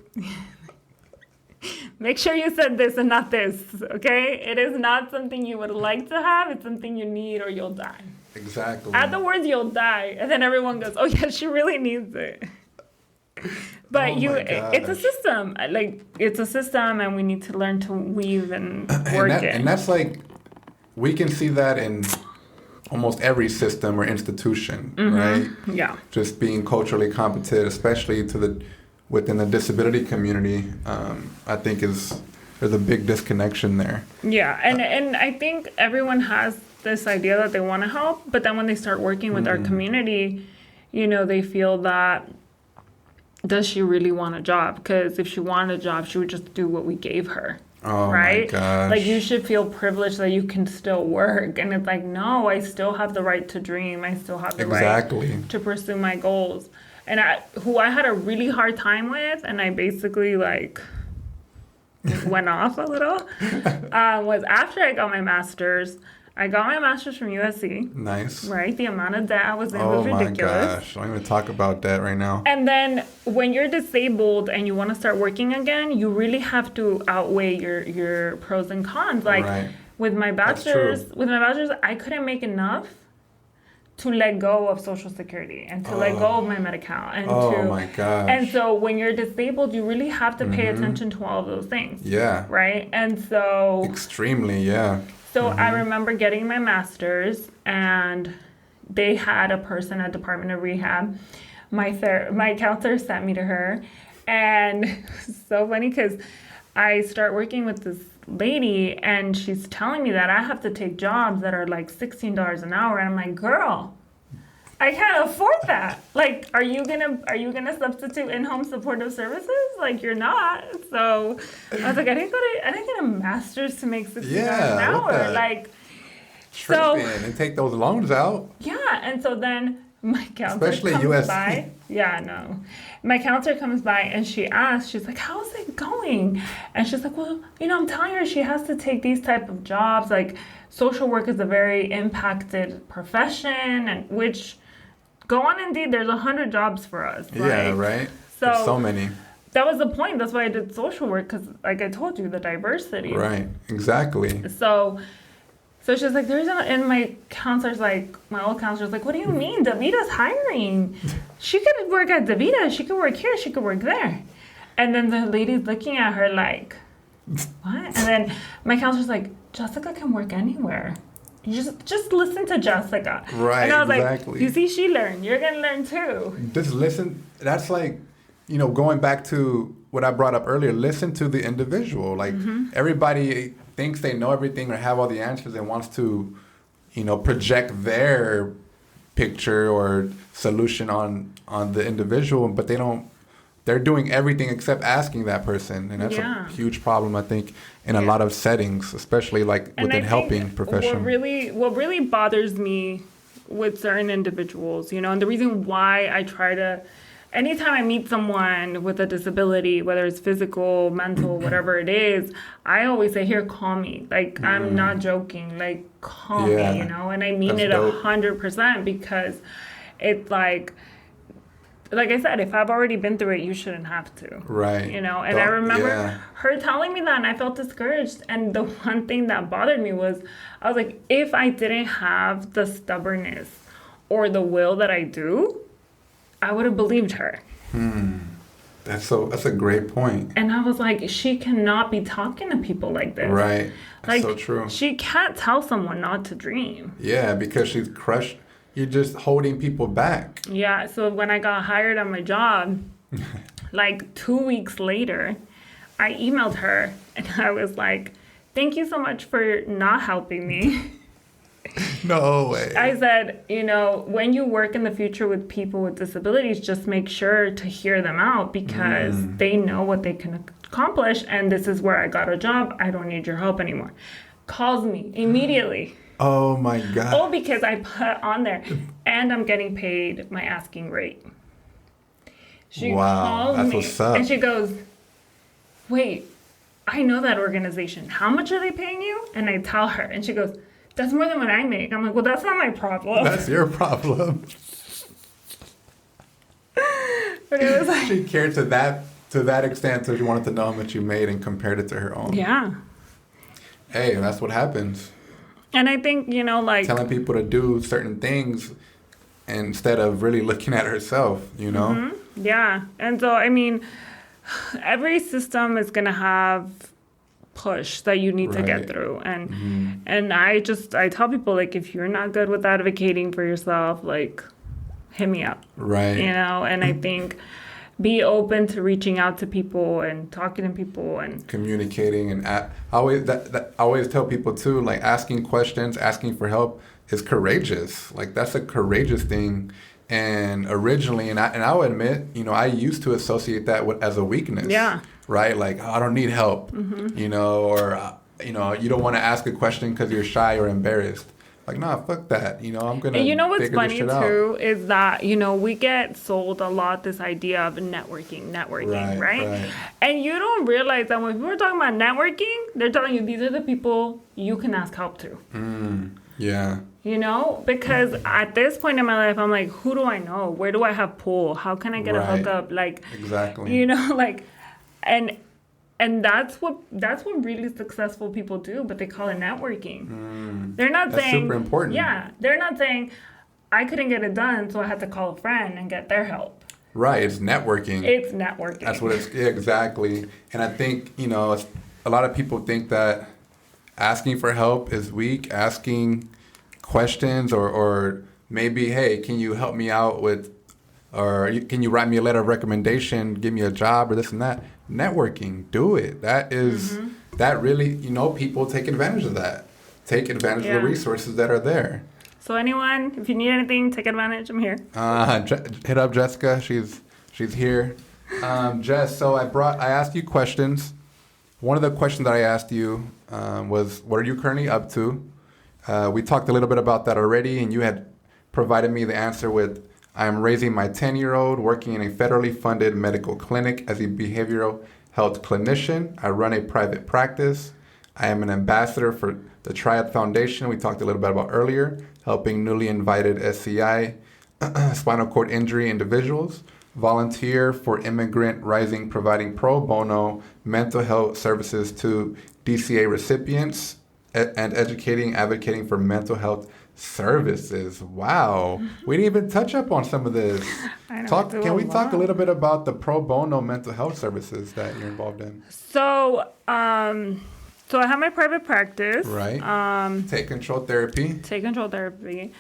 Make sure you said this and not this, okay? It is not something you would like to have. It's something you need or you'll die. Exactly. Add the words you'll die. And then everyone goes, oh, yeah, she really needs it. But it's a system. Like, it's a system, and we need to learn to weave and work it. And that's like, we can see that in almost every system or institution, right? Yeah. Just being culturally competent, especially within the disability community, I think there's a big disconnection there. Yeah, and I think everyone has this idea that they want to help, but then when they start working with our community, you know, they feel that, does she really want a job? Because if she wanted a job, she would just do what we gave her. Oh, right? My gosh. Like, you should feel privileged that you can still work. And it's like, no, I still have the right to dream. I still have the right to pursue my goals. And who I had a really hard time with, and I basically, like, went off a little, was after I got my master's. I got my master's from USC. Nice. Right? The amount of debt I was in was ridiculous. Oh, my gosh. Don't even talk about that right now. And then when you're disabled and you want to start working again, you really have to outweigh your pros and cons. Like, with my bachelor's, I couldn't make enough to let go of Social Security and to let go of my Medi-Cal. And my gosh. And so when you're disabled, you really have to pay attention to all of those things. Yeah. Right? And so... Extremely, yeah. So I remember getting my master's, and they had a person at Department of Rehab. My counselor sent me to her, and it's so funny because I start working with this lady, and she's telling me that I have to take jobs that are like $16 an hour, and I'm like, girl, I can't afford that. Like, are you gonna substitute in-home supportive services? Like, you're not. So I was like, I didn't get a master's to make $16 an hour. Like, tripping and take those loans out. Yeah, and so then my counselor comes by. Yeah, no. My counselor comes by and she's like, how's it going? And she's like, well, I'm telling her she has to take these type of jobs. Like, social work is a very impacted profession, and which, go on Indeed, there's 100 jobs for us. Yeah, right? There's so many. That was the point. That's why I did social work, because, like I told you, the diversity. Right, exactly. So she's like, and my counselor's like, my old counselor's like, what do you mean? Davita's hiring. She could work at Davita. She could work here. She could work there. And then the lady's looking at her like, what? And then my counselor's like, Jessica can work anywhere. just listen to Jessica. Right, And I was exactly. like, you see, she learned. You're going to learn too. Just listen. That's like, going back to what I brought up earlier, listen to the individual. Like, everybody thinks they know everything or have all the answers and wants to, project their picture or solution on the individual, but they're doing everything except asking that person. And that's a huge problem, I think, in a lot of settings, especially like within helping profession. What really bothers me with certain individuals, and the reason why I try to, anytime I meet someone with a disability, whether it's physical, mental, whatever it is, I always say, here, call me. Like, I'm not joking. Like, call me, and I mean it 100% because it's like I said, if I've already been through it, you shouldn't have to. Right. And I remember her telling me that, and I felt discouraged. And the one thing that bothered me was, I was like, if I didn't have the stubbornness or the will that I do, I would have believed her. That's a great point. And I was like, she cannot be talking to people like this. Right. That's like, so true. She can't tell someone not to dream. Yeah, because she's crushed. You're just holding people back. Yeah, so when I got hired on my job, like 2 weeks later, I emailed her and I was like, thank you so much for not helping me. No way. I said, when you work in the future with people with disabilities, just make sure to hear them out because they know what they can accomplish. And this is where I got a job. I don't need your help anymore. Calls me immediately. Oh my God. Oh, because I put on there, and I'm getting paid my asking rate. She calls me, what's up. and she goes, wait, I know that organization. How much are they paying you? And I tell her, and she goes, that's more than what I make. I'm like, well, that's not my problem. That's your problem. But it was like, she cared to that extent, so she wanted to know how much you made and compared it to her own. Yeah. Hey, that's what happens. And I think, like... telling people to do certain things instead of really looking at herself, Yeah. And so, I mean, every system is going to have push that you need to get through. And I tell people, like, if you're not good with advocating for yourself, like, hit me up. Right. And I think... be open to reaching out to people and talking to people and communicating. And I always tell people too, like asking questions, asking for help is courageous. Like that's a courageous thing. And originally, and I'll admit, I used to associate that as a weakness. Yeah. Right. Like, oh, I don't need help, or, you don't want to ask a question because you're shy or embarrassed. Like, nah, fuck that. I'm going to what's funny, too, is that, we get sold a lot this idea of networking, right? And you don't realize that when people are talking about networking, they're telling you these are the people you can ask help to. Yeah. Because at this point in my life, I'm like, who do I know? Where do I have pull? How can I get a hookup? Like, exactly. And that's what really successful people do, but they call it networking. They're not that's saying super important. Yeah, they're not saying I couldn't get it done, so I had to call a friend and get their help. Right, it's networking. It's networking. That's what it's exactly. And I think a lot of people think that asking for help is weak. Asking questions or maybe, hey, can you help me out with, or can you write me a letter of recommendation, give me a job or this and that. Networking, do it. That is, that really, people take advantage of that. Take advantage of the resources that are there. So anyone, if you need anything, take advantage. I'm here. Hit up Jessica. She's here. Jess, so I asked you questions. One of the questions that I asked you was, what are you currently up to? We talked a little bit about that already, and you had provided me the answer with, I am raising my 10-year-old, working in a federally funded medical clinic as a behavioral health clinician. I run a private practice. I am an ambassador for the Triad Foundation we talked a little bit about earlier, helping newly invited SCI, spinal cord injury individuals. Volunteer for Immigrant Rising, providing pro bono mental health services to DCA recipients and advocating for mental health services. Wow. We didn't even touch up on some of this. Can we talk a little bit about the pro bono mental health services that you're involved in? So So I have my private practice. Right. Take control therapy. Take control therapy.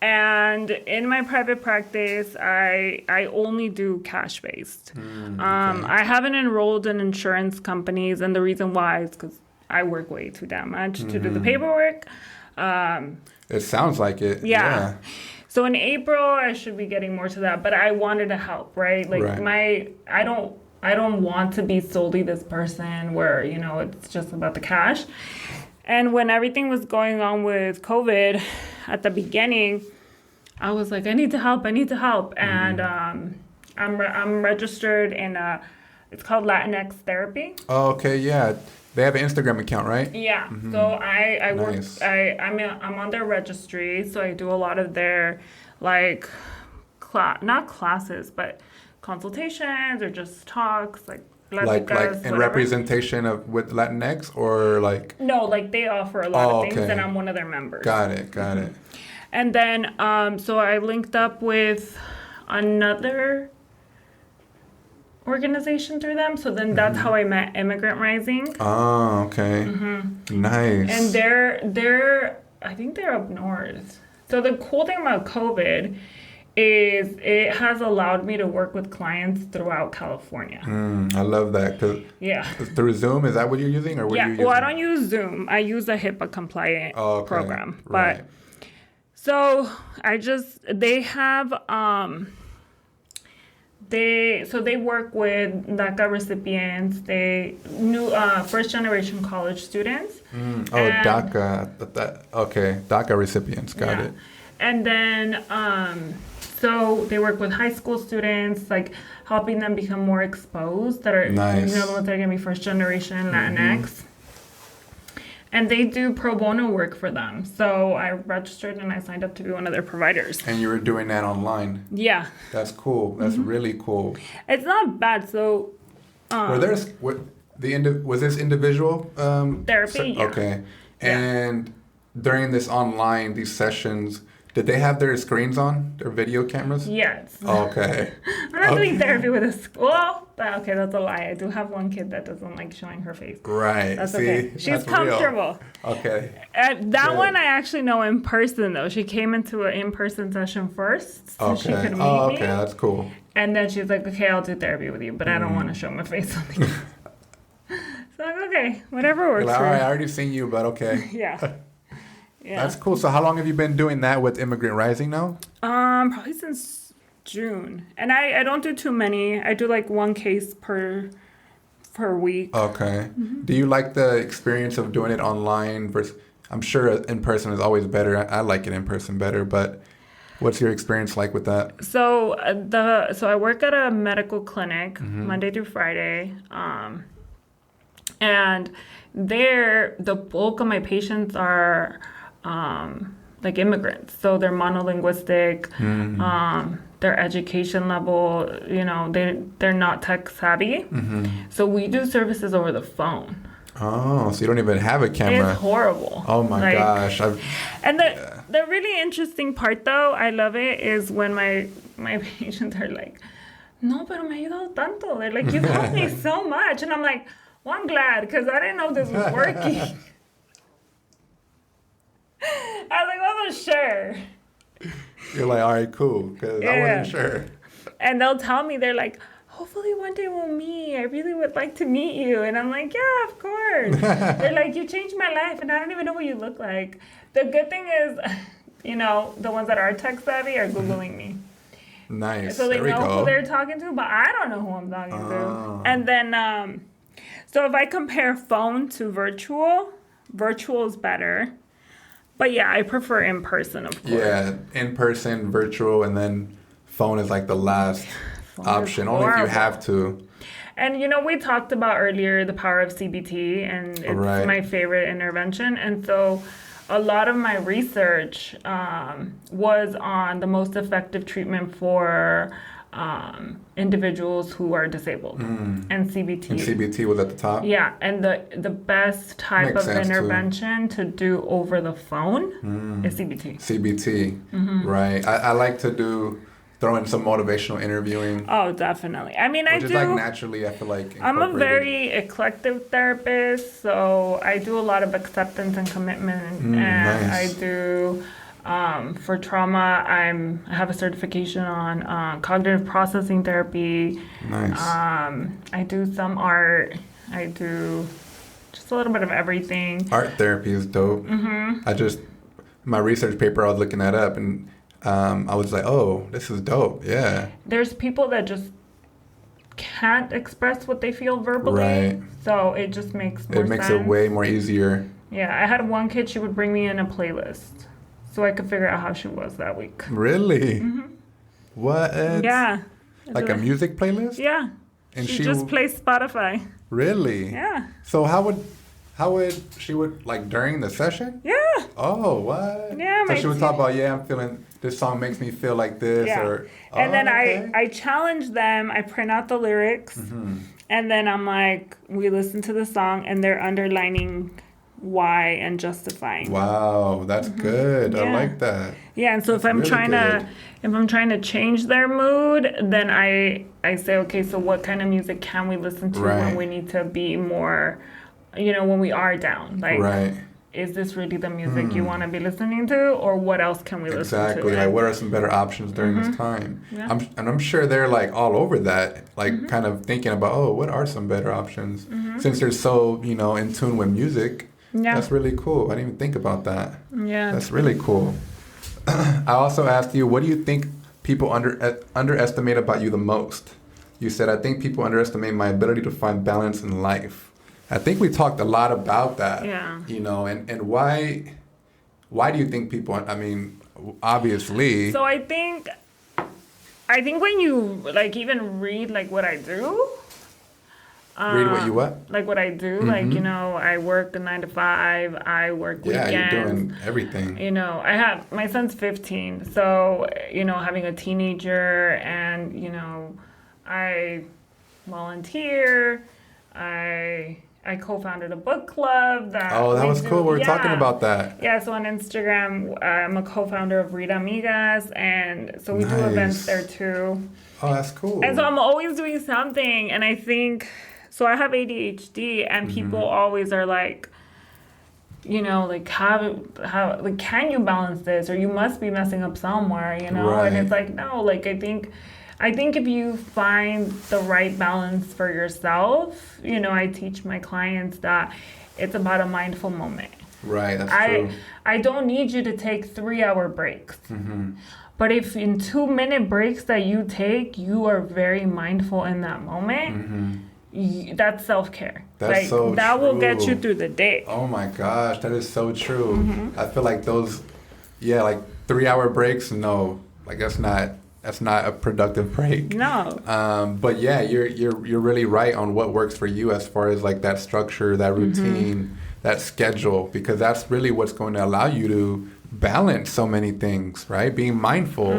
And in my private practice, I only do cash based. Okay. I haven't enrolled in insurance companies, and the reason why is because I work way too damn much to do the paperwork. It sounds like it. Yeah. So in April, I should be getting more to that, but I wanted to help, right? Like I don't want to be solely this person where, it's just about the cash. And when everything was going on with COVID at the beginning, I was like, I need to help. And I'm registered in it's called Latinx therapy. Oh, okay, yeah. They have an Instagram account, right? Yeah. So I work. I'm on their registry, so I do a lot of their not classes, but consultations or just talks, like in whatever. representation with Latinx or like. No, like they offer a lot of things, and I'm one of their members. Got it. And then so I linked up with another organization through them. So then that's how I met Immigrant Rising. Oh, okay. Nice. And they're I think they're up north. So the cool thing about COVID is it has allowed me to work with clients throughout California. I love that. Through Zoom, is that what you're using? Or what are you using? Well, I don't use Zoom. I use a HIPAA compliant program. Right. But so they have they work with DACA recipients, first generation college students. DACA. Okay, DACA recipients. Got it. And then so they work with high school students, like helping them become more exposed that are the ones that are gonna be first generation Latinx. And they do pro bono work for them. So I registered and I signed up to be one of their providers. And you were doing that online? Yeah. That's cool. That's really cool. It's not bad. So... was this individual? Therapy, yeah. Okay. And during these sessions, did they have their screens on? Their video cameras? Yes. Okay. I'm not doing therapy with a school. Okay, that's a lie. I do have one kid that doesn't like showing her face. Right. That's okay. She's comfortable. Real. Okay. That one I actually know in person, though. She came into an in-person session first, so she could meet me. Okay, that's cool. And then she's like, okay, I'll do therapy with you, but I don't want to show my face on the So I'm like, okay, whatever works for all right, I already seen you, but okay. Yeah. That's cool. So how long have you been doing that with Immigrant Rising now? Probably since June. And I don't do too many. I do like one case per week. Okay. Do you like the experience of doing it online versus? I'm sure in person is always better. I like it in person better, but what's your experience like with that? So I work at a medical clinic Monday through Friday. And there the bulk of my patients are like immigrants. So they're monolinguistic, their education level, they're not tech savvy. So we do services over the phone. Oh, so you don't even have a camera. It's horrible. Oh my gosh. And the really interesting part though, I love it, is when my patients are like, no, pero me ha ayudado tanto. They're like, you've helped me so much. And I'm like, well, I'm glad, because I didn't know this was working. I was like, well, I'm sure. You're like, all right, cool, because I wasn't sure. And they'll tell me, they're like, hopefully one day we'll meet. I really would like to meet you. And I'm like, yeah, of course. They're like, you changed my life, and I don't even know what you look like. The good thing is, the ones that are tech savvy are Googling me. Nice. So they know who they're talking to, but I don't know who I'm talking to. And then, so if I compare phone to virtual is better. But yeah, I prefer in person, of course. Yeah, in person, virtual, and then phone is like the last option, only if you have to. And we talked about earlier the power of CBT, and it's my favorite intervention. And so a lot of my research was on the most effective treatment for individuals who are disabled, and CBT. And CBT was at the top? Yeah, and the best type of intervention to do over the phone is CBT. CBT, right. I like to do throw in some motivational interviewing. Oh, definitely. I mean, I Which do. is like naturally, I feel like I'm a incorporated. very eclectic therapist, so I do a lot of acceptance and commitment, and nice. I do. For trauma, I have a certification on cognitive processing therapy. Nice. I do some art. I do just a little bit of everything. Art therapy is dope. My research paper, I was looking that up, and I was like, oh, this is dope. Yeah. There's people that just can't express what they feel verbally. Right. So it just makes more sense. It makes it way more easier. Yeah, I had one kid, she would bring me in a playlist so I could figure out how she was that week. Really? What? Yeah. Like a music playlist? Yeah. And she just plays Spotify. Really? Yeah. So how would she like during the session? Yeah. Oh, what? Yeah. So she would talk about, I'm feeling, this song makes me feel like this, Yeah. or. And then okay. I challenge them. I print out the lyrics, and then I'm like, we listen to the song, and they're underlining why and justifying. Wow, that's good. Yeah. I like that. Yeah, and so That's if I'm really trying to change their mood, then I say, okay, so what kind of music can we listen to Right. when we need to be more, when we are down? Like, Right. is this really the music you want to be listening to, or what else can we listen to? Exactly. Like, what are some better options during this time? Yeah. I'm sure they're like all over that, like kind of thinking about, oh, what are some better options? Since they're so, in tune with music. Yeah. That's really cool. I didn't even think about that. Yeah. That's really cool. I also asked you, what do you think people underestimate about you the most? You said, I think people underestimate my ability to find balance in life. I think we talked a lot about that. Yeah. And why do you think people, obviously. So I think when you like even read like what I do. Read what you what? Like what I do, like, I work a 9 to 5, I work weekends. Yeah, you're doing everything. I have, my son's 15, so, having a teenager and, I volunteer, I co-founded a book club that was cool. We were talking about that. Yeah, so on Instagram, I'm a co-founder of Rita Amigas, and so we do Nice. events there too. Oh, that's cool. And so I'm always doing something, and I think, so I have ADHD, and people always are like, like how like can you balance this, or you must be messing up somewhere, Right. And it's like, no, like I think if you find the right balance for yourself, I teach my clients that it's about a mindful moment. Right, that's true. I don't need you to take 3-hour breaks. But if in 2-minute breaks that you take, you are very mindful in that moment, that's self-care. That's so that will true. get you through the day. Oh my gosh, that is so true. I feel like those, like 3-hour breaks, no, like that's not a productive break. No. But yeah, you're really right on what works for you as far as like that structure, that routine, that schedule, because that's really what's going to allow you to balance so many things, right? Being mindful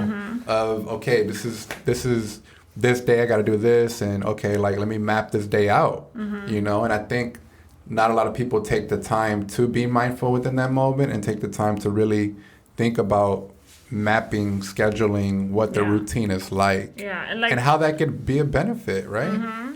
of, okay, this day I got to do this, and okay, like let me map this day out, and I think not a lot of people take the time to be mindful within that moment and take the time to really think about mapping, scheduling what the routine is like, and how that could be a benefit, right?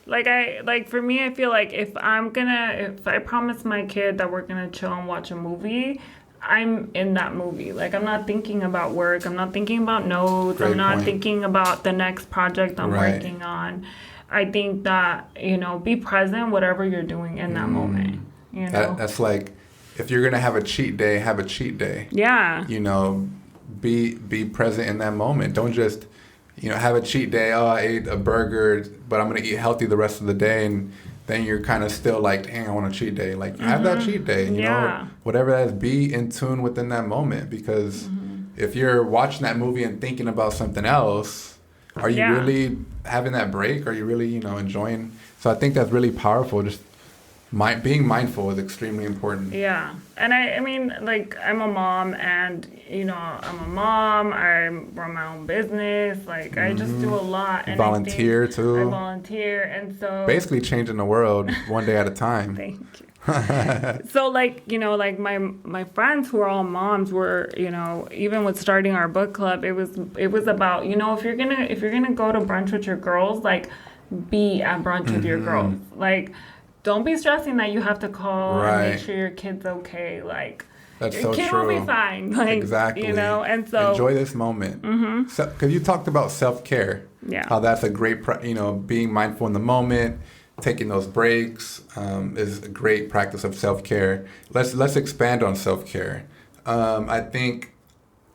Like for me, I feel like if I promise my kid that we're gonna chill and watch a movie, I'm in that movie. Like, I'm not thinking about work. I'm not thinking about notes. Great I'm not point. thinking about the next project I'm Right. working on. I think that, be present whatever you're doing in that moment. That's like, if you're gonna have a cheat day, have a cheat day. Yeah. Be present in that moment. Don't just, have a cheat day. Oh, I ate a burger, but I'm gonna eat healthy the rest of the day, and then you're kind of still like, dang, I want a cheat day. Like, have that cheat day. You know, whatever that is, be in tune within that moment. Because if you're watching that movie and thinking about something else, are you really having that break? Are you really, enjoying? So I think that's really powerful. Just being mindful is extremely important. Yeah. And I mean, like, I'm a mom, and, I'm a mom. I run my own business. Like, I just do a lot. And Volunteer, too. I volunteer. And so... Basically changing the world one day at a time. Thank you. So, like, like my friends who are all moms were, even with starting our book club, it was about, if you're gonna go to brunch with your girls, like, be at brunch with your girls. Like, don't be stressing that you have to call and make sure your kid's okay. Like, that's your so kid true. will be fine. Like, exactly. And so enjoy this moment. Because you talked about self-care. Yeah. How that's a great, being mindful in the moment, taking those breaks is a great practice of self-care. Let's expand on self-care. I think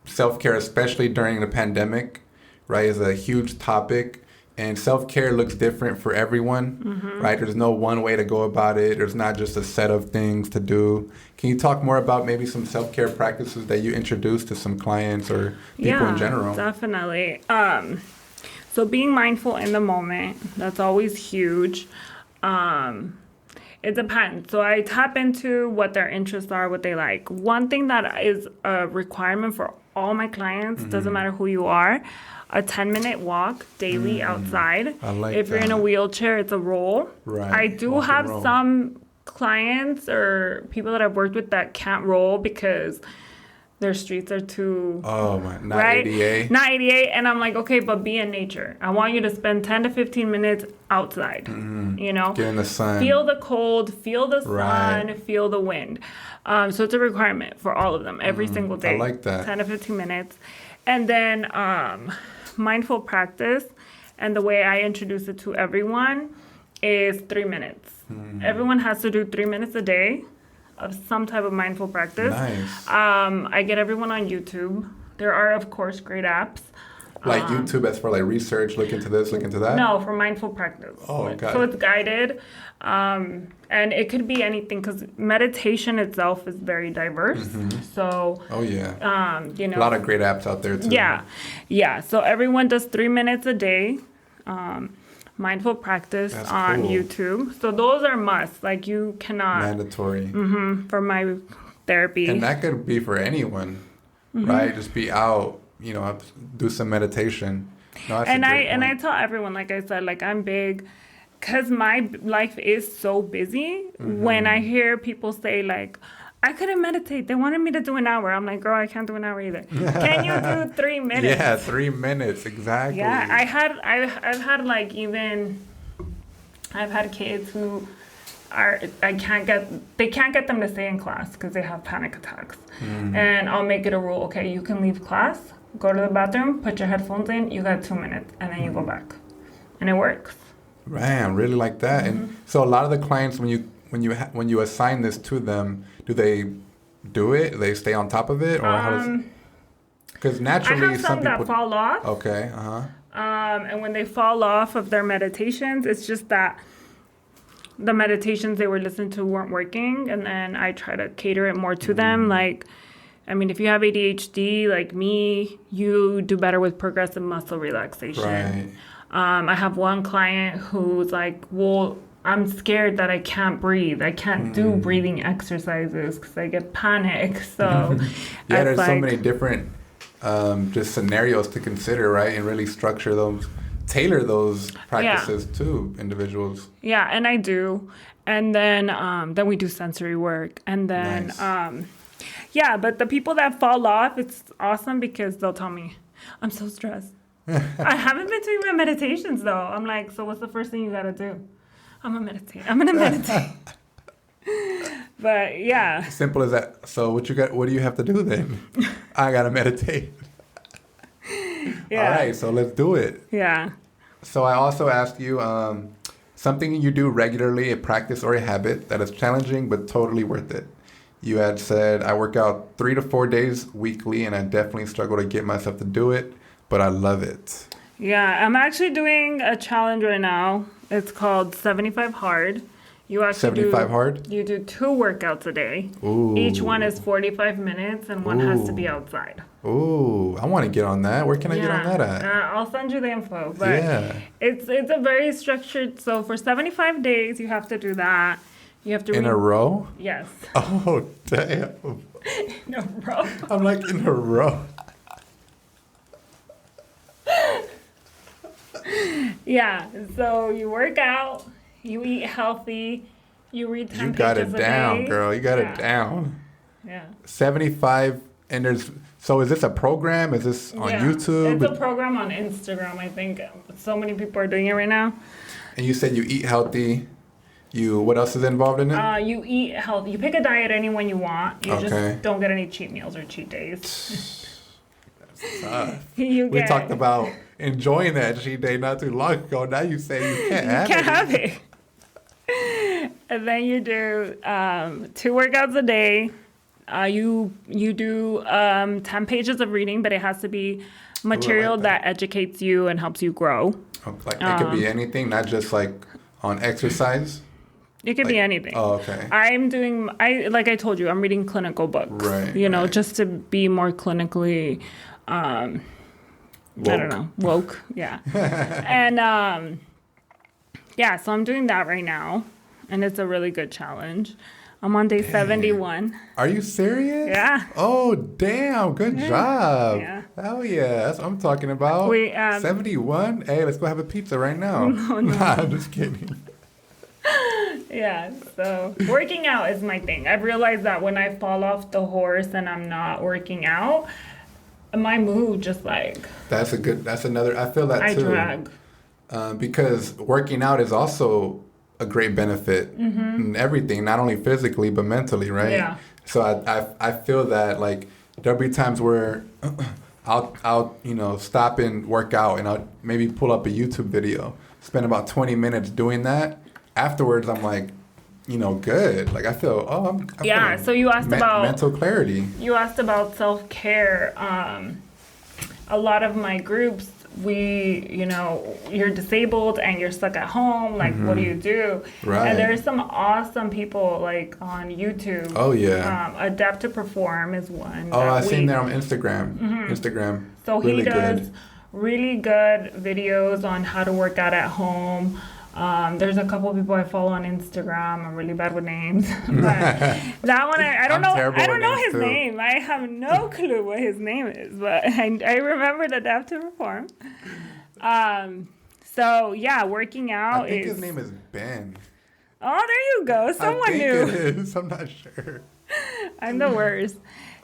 self-care, especially during the pandemic, right, is a huge topic. And self-care looks different for everyone, right? There's no one way to go about it. There's not just a set of things to do. Can you talk more about maybe some self-care practices that you introduce to some clients or people in general? Yeah, definitely. So being mindful in the moment, that's always huge. It depends. So I tap into what their interests are, what they like. One thing that is a requirement for all my clients, doesn't matter who you are, a 10-minute walk daily outside. I like if you're in a wheelchair, it's a roll. Right. I do have some clients or people that I've worked with that can't roll because their streets are too... Oh, my. Not ADA? Not ADA. And I'm like, okay, but be in nature. I want you to spend 10 to 15 minutes outside, Get in the sun. Feel the cold, feel the sun, feel the wind. So it's a requirement for all of them every single day. I like that. 10 to 15 minutes. And then mindful practice, and the way I introduce it to everyone is 3 minutes. Everyone has to do 3 minutes a day of some type of mindful practice. Nice. I get everyone on YouTube. There are, of course, great apps. Like YouTube as for like research, look into this, look into that? No, for mindful practice. Oh, okay. So it's guided. And it could be anything because meditation itself is very diverse. So... Oh, yeah. A lot of great apps out there, too. Yeah. So everyone does 3 minutes a day. Mindful practice on YouTube. So those are must. Like, you cannot... Mandatory. For my therapy. And that could be for anyone, right? Just be out, do some meditation. No, and I tell everyone, like I said, like, I'm big... Because my life is so busy, when I hear people say, like, I couldn't meditate. They wanted me to do an hour. I'm like, girl, I can't do an hour either. Can you do 3 minutes? Yeah, 3 minutes, exactly. Yeah, I've had like I've had kids who they can't get them to stay in class because they have panic attacks. And I'll make it a rule. Okay, you can leave class, go to the bathroom, put your headphones in. You got 2 minutes, and then you go back, and it works. Man, really like that. And so a lot of the clients, when you assign this to them, do they do it? Do they stay on top of it, or how does? Because naturally, I have some people that fall off. Okay. And when they fall off of their meditations, it's just that the meditations they were listening to weren't working, and then I try to cater it more to them. Like, I mean, if you have ADHD, like me, you do better with progressive muscle relaxation. Right. I have one client who's like, well, I'm scared that I can't breathe. I can't do breathing exercises because I get panic. So yeah, there's so many different just scenarios to consider, right? And really tailor those practices to individuals. Yeah, and I do. And then we do sensory work. And then, nice. But the people that fall off, it's awesome because they'll tell me, I'm so stressed. I haven't been doing my meditations, though. I'm like, so what's the first thing you got to do? I'm going to meditate. But, yeah. Simple as that. So what do you have to do then? I got to meditate. Yeah. All right, so let's do it. Yeah. So I also asked you something you do regularly, a practice or a habit that is challenging but totally worth it. You had said, I work out 3 to 4 days weekly, and I definitely struggle to get myself to do it, but I love it. Yeah, I'm actually doing a challenge right now. It's called 75 Hard. You actually 75 Hard? You do 2 workouts a day. Ooh. Each one is 45 minutes, and one has to be outside. Ooh, I want to get on that. Where can I get on that at? I'll send you the info. But it's a very structured. So for 75 days, you have to do that. You have to In a row? Yes. Oh, damn. In a row. I'm like, in a row. Yeah. So you work out, you eat healthy, you read 10 You got pages it a down, day. girl. You got it down. Yeah. 75, and so is this a program? Is this on YouTube? It's a program on Instagram, I think. So many people are doing it right now. And you said you eat healthy. What else is involved in it? You eat healthy. You pick a diet any one you want. You Okay. just don't get any cheat meals or cheat days. That's tough. We talked about enjoying that cheat day not too long ago. Now you say you can't have it. And then you do 2 workouts a day. You do 10 pages of reading, but it has to be material that educates you and helps you grow. Like it could be anything, not just like on exercise. It could be anything. Oh, okay. Like I told you, I'm reading clinical books. Right. Just to be more clinically, I don't know, woke. Yeah. And so I'm doing that right now, and it's a really good challenge. I'm on day 71. Are you serious? Yeah. Oh, damn. Good job. Yeah. Hell yeah. That's what I'm talking about. 71? Hey, let's go have a pizza right now. No. Nah, I'm just kidding. Yeah, so working out is my thing. I've realized that when I fall off the horse and I'm not working out, my mood just like... That's another, I feel that too. I drag. Because working out is also a great benefit in everything, not only physically, but mentally, right? Yeah. So I feel that like there'll be times where I'll stop and work out and I'll maybe pull up a YouTube video, spend about 20 minutes doing that. Afterwards, I'm like, good. Like I feel, So you asked about mental clarity. You asked about self-care. A lot of my groups, you're disabled and you're stuck at home. Like, what do you do? Right. And there's some awesome people like on YouTube. Oh yeah. Adapt to Perform is one. Oh, I've seen that on Instagram. Instagram. So he does really good videos on how to work out at home. There's a couple of people I follow on Instagram. I'm really bad with names. But that one, I don't know. I don't know his name. I have no clue what his name is, but I remember the Adapt to Perform. So yeah, working out I think his name is Ben. Oh, there you go. Someone knew. I think it is. I'm not sure. I'm the worst.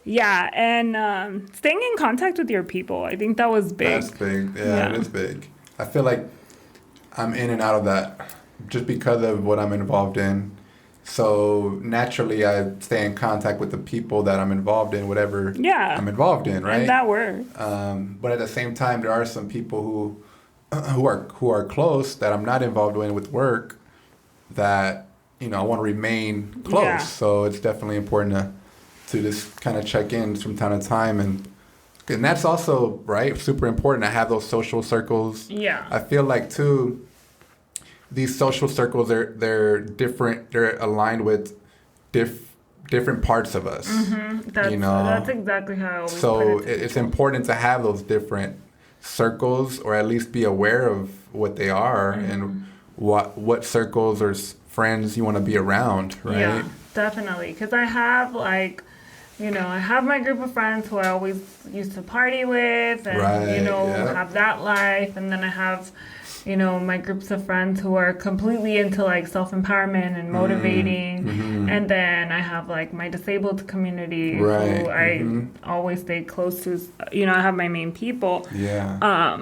Yeah, and staying in contact with your people. I think that was big. That's big. Yeah, it is big. I feel like I'm in and out of that just because of what I'm involved in. So naturally, I stay in contact with the people that I'm involved in, whatever I'm involved in, right? And that works. But at the same time, there are some people who are close that I'm not involved in with work that I want to remain close. Yeah. So it's definitely important to just kind of check in from time to time, and that's also super important to have those social circles. Yeah, I feel like too. These social circles, they're different. They're aligned with different parts of us. Mm-hmm. That's exactly how I always put it. It's important to have those different circles, or at least be aware of what they are and what circles or friends you want to be around, right? Yeah, definitely. Because I have I have my group of friends who I always used to party with, and have that life, and then I have my groups of friends who are completely into self-empowerment and motivating. And then I have my disabled community who I always stay close to. I have my main people. Yeah.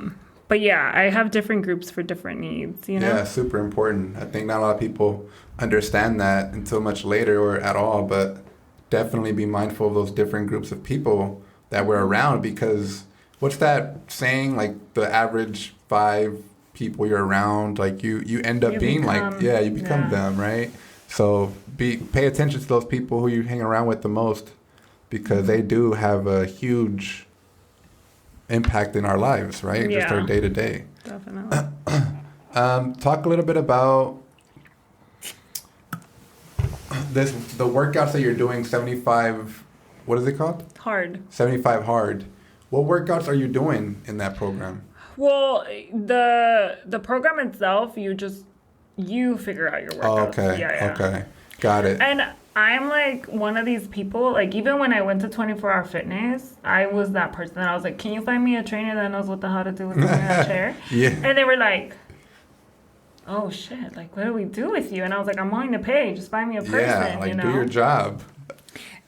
But yeah, I have different groups for different needs, Yeah, super important. I think not a lot of people understand that until much later or at all, but definitely be mindful of those different groups of people that we're around, because what's that saying? The average 5 people you're around, you end up being you become them, right? So pay attention to those people who you hang around with the most, because they do have a huge impact in our lives, right? Just our day to day. Definitely. Talk a little bit about the workouts that you're doing. 75, what is it called? Hard. 75 hard. What workouts are you doing in that program? Well, the program itself, you figure out your workouts. Oh, okay. Yeah. Okay. Got it. And I'm like one of these people, like even when I went to 24-hour fitness, I was that person that I was like, can you find me a trainer that knows what the hell to do with me in that chair? Yeah. And they were like, oh shit, like what do we do with you? And I was like, I'm willing to pay, just find me a person, Yeah, like do your job.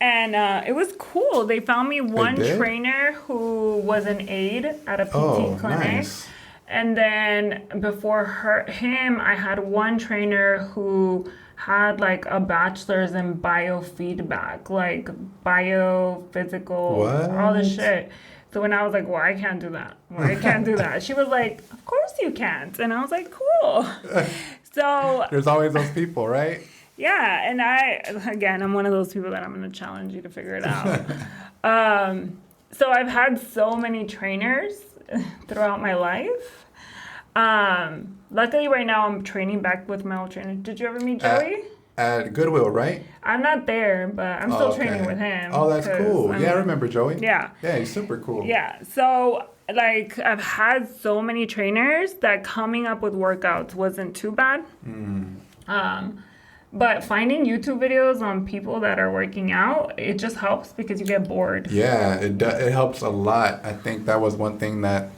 And it was cool. They found me one trainer who was an aide at a PT clinic. Nice. And then before him, I had one trainer who had like a bachelor's in biofeedback, like biophysical, all this shit. So when I was like, well, I can't do that. Well, I can't do that. She was like, of course you can't. And I was like, cool. So there's always those people, right? Yeah. And I'm one of those people that I'm going to challenge you to figure it out. So I've had so many trainers throughout my life. Luckily right now I'm training back with my old trainer. Did you ever meet Joey? At Goodwill, right? I'm not there, but I'm still training with him. Oh, that's cool. I remember Joey. Yeah. Yeah, he's super cool. Yeah. So like I've had so many trainers that coming up with workouts wasn't too bad. But finding YouTube videos on people that are working out, it just helps because you get bored. Yeah, it helps a lot. I think that was one thing that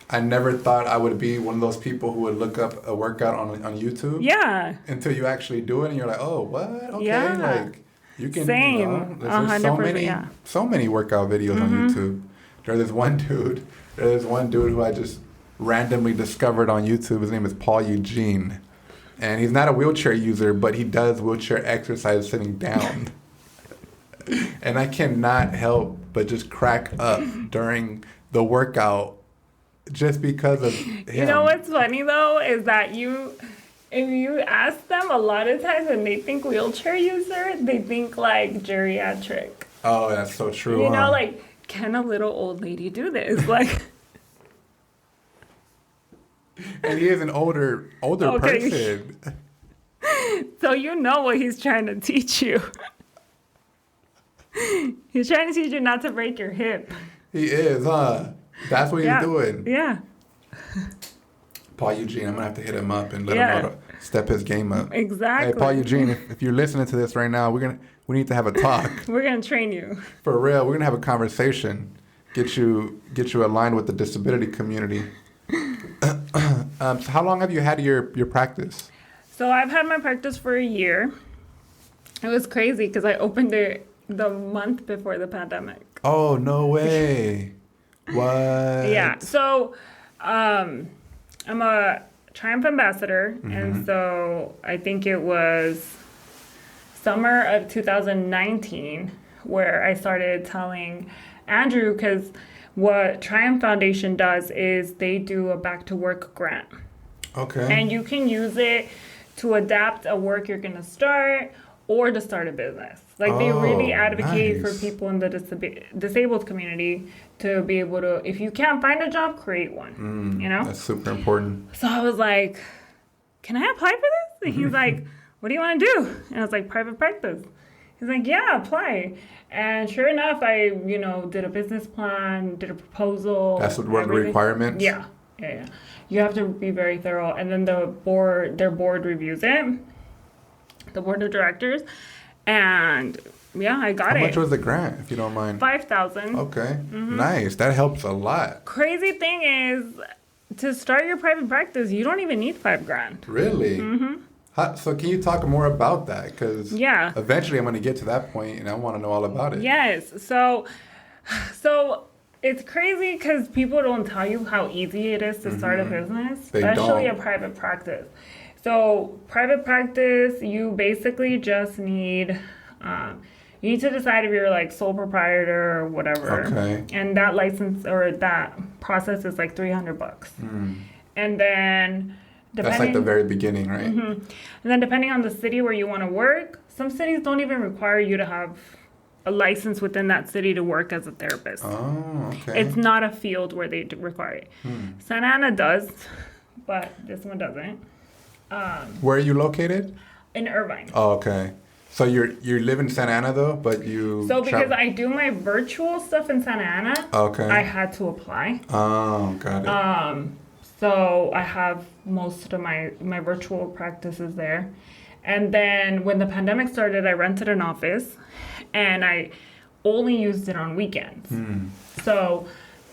I never thought I would be one of those people who would look up a workout on YouTube. Yeah. Until you actually do it and you're like, oh, what? Okay, yeah. Like you can. Same. You know, there's so many workout videos on YouTube. There's this one dude who I just randomly discovered on YouTube. His name is Paul Eugene. And he's not a wheelchair user, but he does wheelchair exercise sitting down. And I cannot help but just crack up during the workout just because of him. You know what's funny, though, is that if you ask them a lot of times when they think wheelchair user, they think like geriatric. Oh, that's so true, You know, like, can a little old lady do this? Like... And he is an older person. So you know what he's trying to teach you. He's trying to teach you not to break your hip. He is, huh? That's what he's doing. Yeah. Paul Eugene, I'm going to have to hit him up and let him know to step his game up. Exactly. Hey, Paul Eugene, if you're listening to this right now, we need to have a talk. We're going to train you. For real. We're going to have a conversation. Get you aligned with the disability community. So how long have you had your practice? So I've had my practice for a year. It was crazy because I opened it the month before the pandemic. Oh, no way. What? Yeah. So I'm a Triumph ambassador. And so I think it was summer of 2019 where I started telling Andrew, because what Triumph Foundation does is they do a back to work grant. Okay. And you can use it to adapt a work you're going to start or to start a business. Like they really advocate for people in the disabled community to be able to, if you can't find a job, create one, you know? That's super important. So I was like, can I apply for this? And he's like, what do you want to do? And I was like, private practice. He's like, yeah, apply. And sure enough, I, did a business plan, did a proposal. That's what were the requirements? Yeah. You have to be very thorough. And then their board reviews it, the board of directors. And yeah, I got it. How much was the grant, if you don't mind? $5,000. Okay. Nice. That helps a lot. Crazy thing is, to start your private practice, you don't even need $5,000. Really? So can you talk more about that? Because eventually I'm going to get to that point and I want to know all about it. Yes. So it's crazy because people don't tell you how easy it is to start a business, especially a private practice. So private practice, you basically just need, you need to decide if you're like sole proprietor or whatever. Okay. And that license or that process is like $300. And then that's like the very beginning, right? And then depending on the city where you want to work, some cities don't even require you to have a license within that city to work as a therapist. Oh, okay. It's not a field where they require it. Santa Ana does, but this one doesn't. Where are you located? In Irvine. Oh, okay. So you live in Santa Ana though, but you because I do my virtual stuff in Santa Ana, I had to apply. Oh, got it. So I have most of my virtual practices there. And then when the pandemic started, I rented an office, and I only used it on weekends. So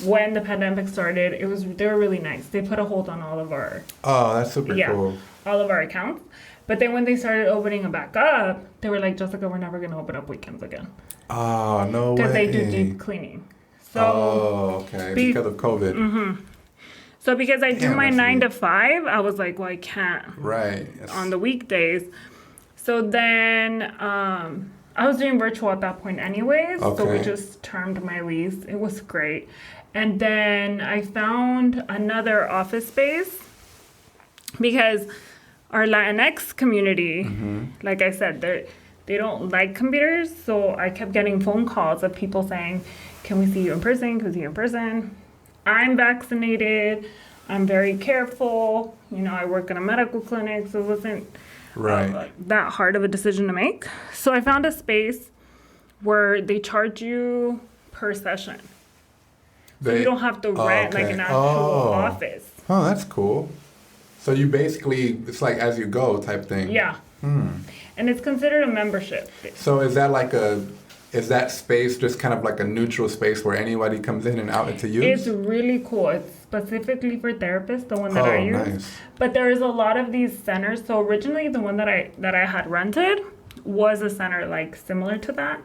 when the pandemic started, they were really nice. They put a hold on all of our that's super cool. all of our accounts. But then when they started opening it back up, they were like, Jessica, we're never going to open up weekends again. Oh, no way. Because they do deep cleaning. So, okay. Because of COVID. Mm-hmm. So because I do my 9 to 5, I was like, well, I can't. Right. On the weekdays. So then I was doing virtual at that point anyways. Okay. So we just termed my lease. It was great. And then I found another office space because our Latinx community, like I said, they don't like computers. So I kept getting phone calls of people saying, can we see you in person? Can we see you in person? I'm vaccinated. I'm very careful. You know, I work in a medical clinic, so it wasn't that hard of a decision to make. So I found a space where they charge you per session. So you don't have to rent like an actual office. Oh, that's cool. So you basically, it's like as you go type thing. Yeah. And it's considered a membership. So is that space just kind of like a neutral space where anybody comes in and out to use? It's really cool. It's specifically for therapists, the one that I use. Nice. But there's a lot of these centers. So originally the one that I had rented was a center like similar to that.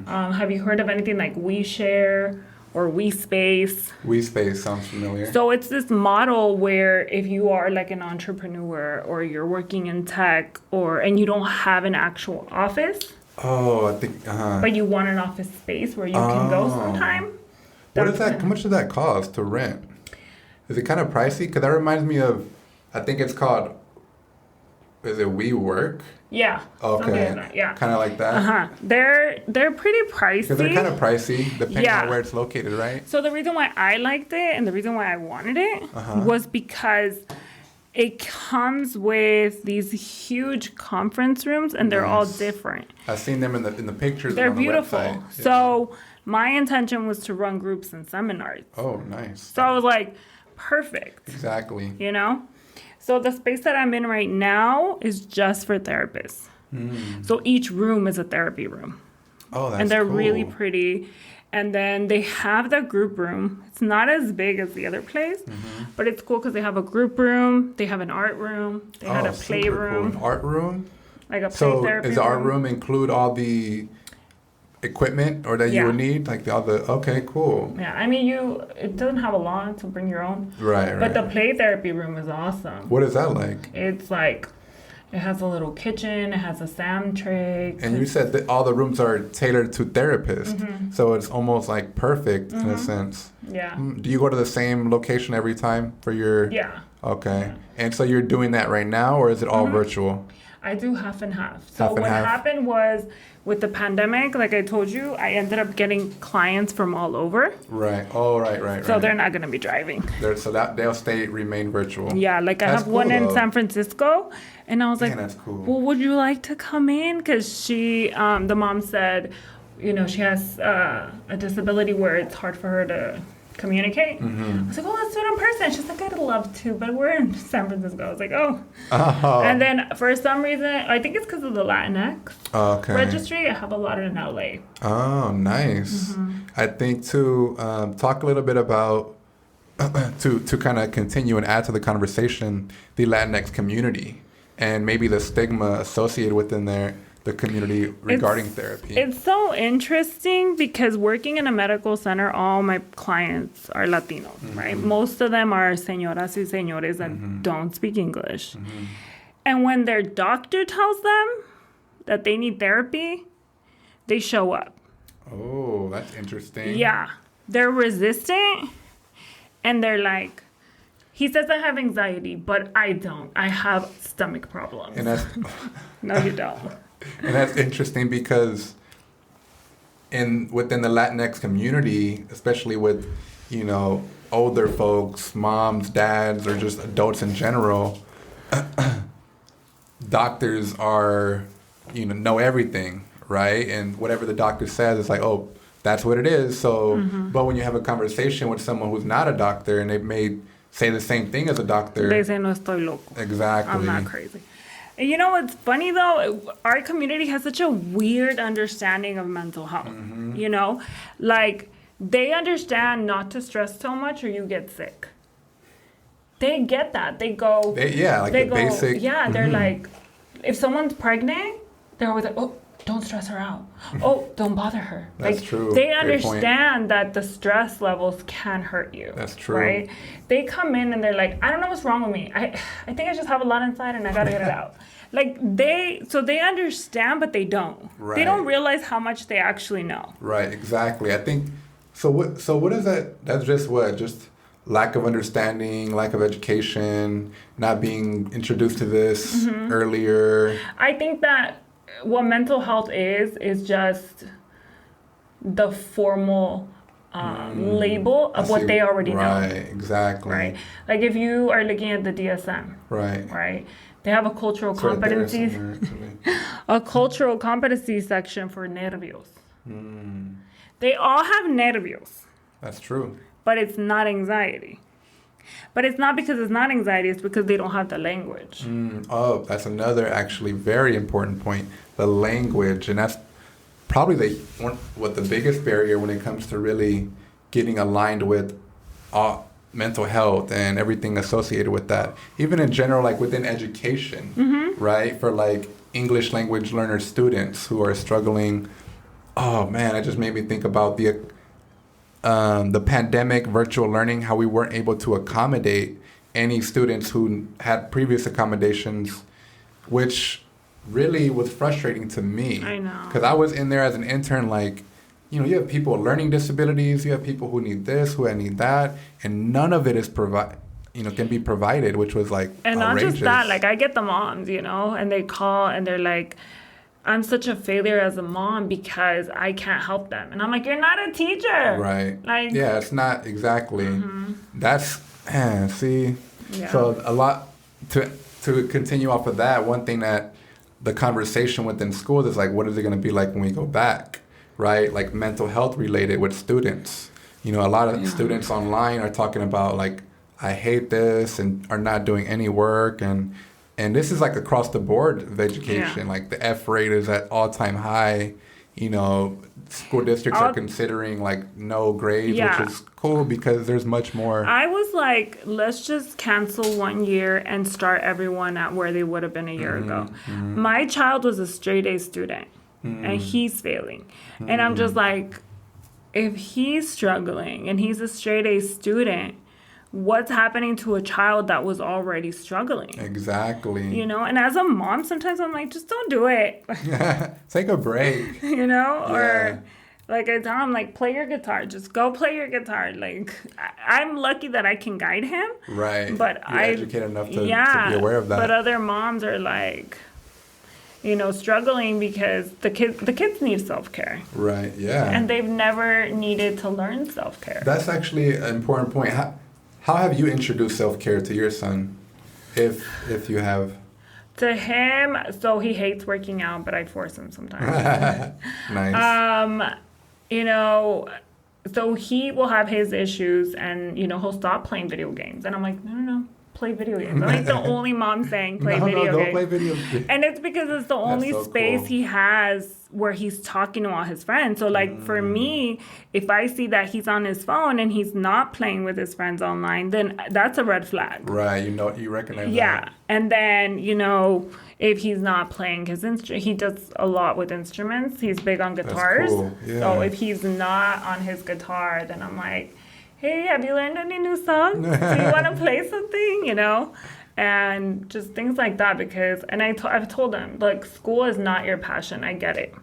Have you heard of anything like WeShare or WeSpace? WeSpace sounds familiar. So it's this model where if you are like an entrepreneur or you're working in tech and you don't have an actual office. Oh, I think. But you want an office space where you can go sometime. What is that? How much does that cost to rent? Is it kind of pricey? Because that reminds me of, I think it's called. Is it WeWork? Yeah. Okay. Like that, yeah. Kind of like that. They're pretty pricey. Because they're kind of pricey depending on where it's located, right? So the reason why I liked it and the reason why I wanted it was because it comes with these huge conference rooms, and they're all different. I've seen them in the pictures. They're on the beautiful. Website. Yeah. So my intention was to run groups and seminars. Oh, nice. So I was like, perfect. Exactly. You know? So the space that I'm in right now is just for therapists. So each room is a therapy room. Oh, that's And they're cool. really pretty. And then they have the group room. It's not as big as the other place, but it's cool because they have a group room. They have an art room. They had a play room. Cool. Art room? Like a play So therapy does the art room include all the equipment or that you would need? Like okay, cool. Yeah, I mean, it doesn't have a lawn to bring your own. Right. But the play therapy room is awesome. What is that like? It's like, it has a little kitchen, it has a sound tray. And you said that all the rooms are tailored to therapists, so it's almost like perfect in a sense. Yeah. Do you go to the same location every time for your... Yeah. Okay. Yeah. And so you're doing that right now, or is it all virtual? I do half and half. So Half and what half. happened was, with the pandemic, like I told you, I ended up getting clients from all over. Right. Oh, right. So they're not going to be driving. So that they'll remain virtual. Yeah, like I That's have one cool, in though. San Francisco, and I was like, Man, that's cool. well, would you like to come in? Because she, the mom said, you know, she has a disability where it's hard for her to communicate. I was like, oh, let's do it in person. She's like, I'd love to, but we're in San Francisco. I was like, oh. And then for some reason, I think it's because of the Latinx registry, I have a lot in LA. Oh, nice. I think to talk a little bit about, to kind of continue and add to the conversation, the Latinx community and maybe the stigma associated within the community regarding therapy. It's so interesting because working in a medical center, all my clients are Latinos, right? Most of them are señoras y señores that don't speak English. And when their doctor tells them that they need therapy, they show up. Oh, that's interesting. Yeah. They're resistant, and they're like, he says I have anxiety, but I don't. I have stomach problems. And that's... No, you don't. And that's interesting because within the Latinx community, especially with, you know, older folks, moms, dads, or just adults in general, doctors are, you know everything, right? And whatever the doctor says, it's like, oh, that's what it is. So, but when you have a conversation with someone who's not a doctor and they may say the same thing as a doctor. They say, no estoy loco. Exactly. I'm not crazy. And you know what's funny though? Our community has such a weird understanding of mental health. You know, like they understand not to stress so much or you get sick. They get that. They go. Basic. Yeah, they're like, if someone's pregnant, they're always like, oh, don't stress her out. Oh, don't bother her. That's like, true. They Great understand that the stress levels can hurt you. That's true. Right? They come in and they're like, I don't know what's wrong with me. I think I just have a lot inside and I gotta get it out. Like they understand, but they don't. Right. They don't realize how much they actually know. Right. Exactly. I think. So what is that? That's just what? Just lack of understanding, lack of education, not being introduced to this earlier. I think that what mental health is just the formal label of what they already know. Right, exactly. Right. Like if you are looking at the DSM. Right. Right. They have a cultural competency, a cultural competency section for nervios. They all have nervios. That's true. But it's not anxiety. But it's not because it's not anxiety, it's because they don't have the language. Oh, that's another actually very important point. The language. And that's probably the biggest barrier when it comes to really getting aligned with mental health and everything associated with that. Even in general, like within education, right? For like English language learner students who are struggling. Oh man, it just made me think about the pandemic, virtual learning, how we weren't able to accommodate any students who had previous accommodations, which really was frustrating to me. I know. Because I was in there as an intern, like, you know, you have people with learning disabilities, you have people who need this, who need that, and none of it is can be provided, which was like and outrageous. Not just that, like I get the moms, you know, and they call and they're like, I'm such a failure as a mom because I can't help them. And I'm like, you're not a teacher. Right. Like, yeah, it's not exactly. That's, see. Yeah. So a lot, to continue off of that, one thing that the conversation within schools is like, what is it going to be like when we go back, right? Like mental health related with students. You know, a lot of students online are talking about like, I hate this and are not doing any work. And this is like across the board of education. Yeah. Like the F rate is at all-time high. You know, school districts are considering like no grades, which is cool because there's much more. I was like, let's just cancel 1 year and start everyone at where they would have been a year ago. My child was a straight A student and he's failing. And I'm just like, if he's struggling and he's a straight A student, what's happening to a child that was already struggling? Exactly. You know, and as a mom, sometimes I'm like, just don't do it. Take a break. You know, or like I tell him, like, play your guitar. Just go play your guitar. Like, I'm lucky that I can guide him. Right. But You're educated enough to be aware of that. But other moms are like, you know, struggling because the kids need self-care. Right. Yeah. And they've never needed to learn self-care. That's actually an important point. How have you introduced self-care to your son, if you have? To him, so he hates working out, but I force him sometimes. Nice. You know, so he will have his issues and, you know, he'll stop playing video games. And I'm like, no, play video games. I'm like the only mom saying play video games. Don't play video games. And it's because it's the only space cool. he has where he's talking to all his friends. So like for me, if I see that he's on his phone and he's not playing with his friends online, then that's a red flag. Right, you recognize that. Yeah. And then, you know, if he's not playing his instrument, he does a lot with instruments. He's big on guitars. That's cool. Yeah. So if he's not on his guitar, then I'm like, hey, have you learned any new songs? Do you want to play something? You know? And just things like that because, and I've told them, like, school is not your passion. I get it.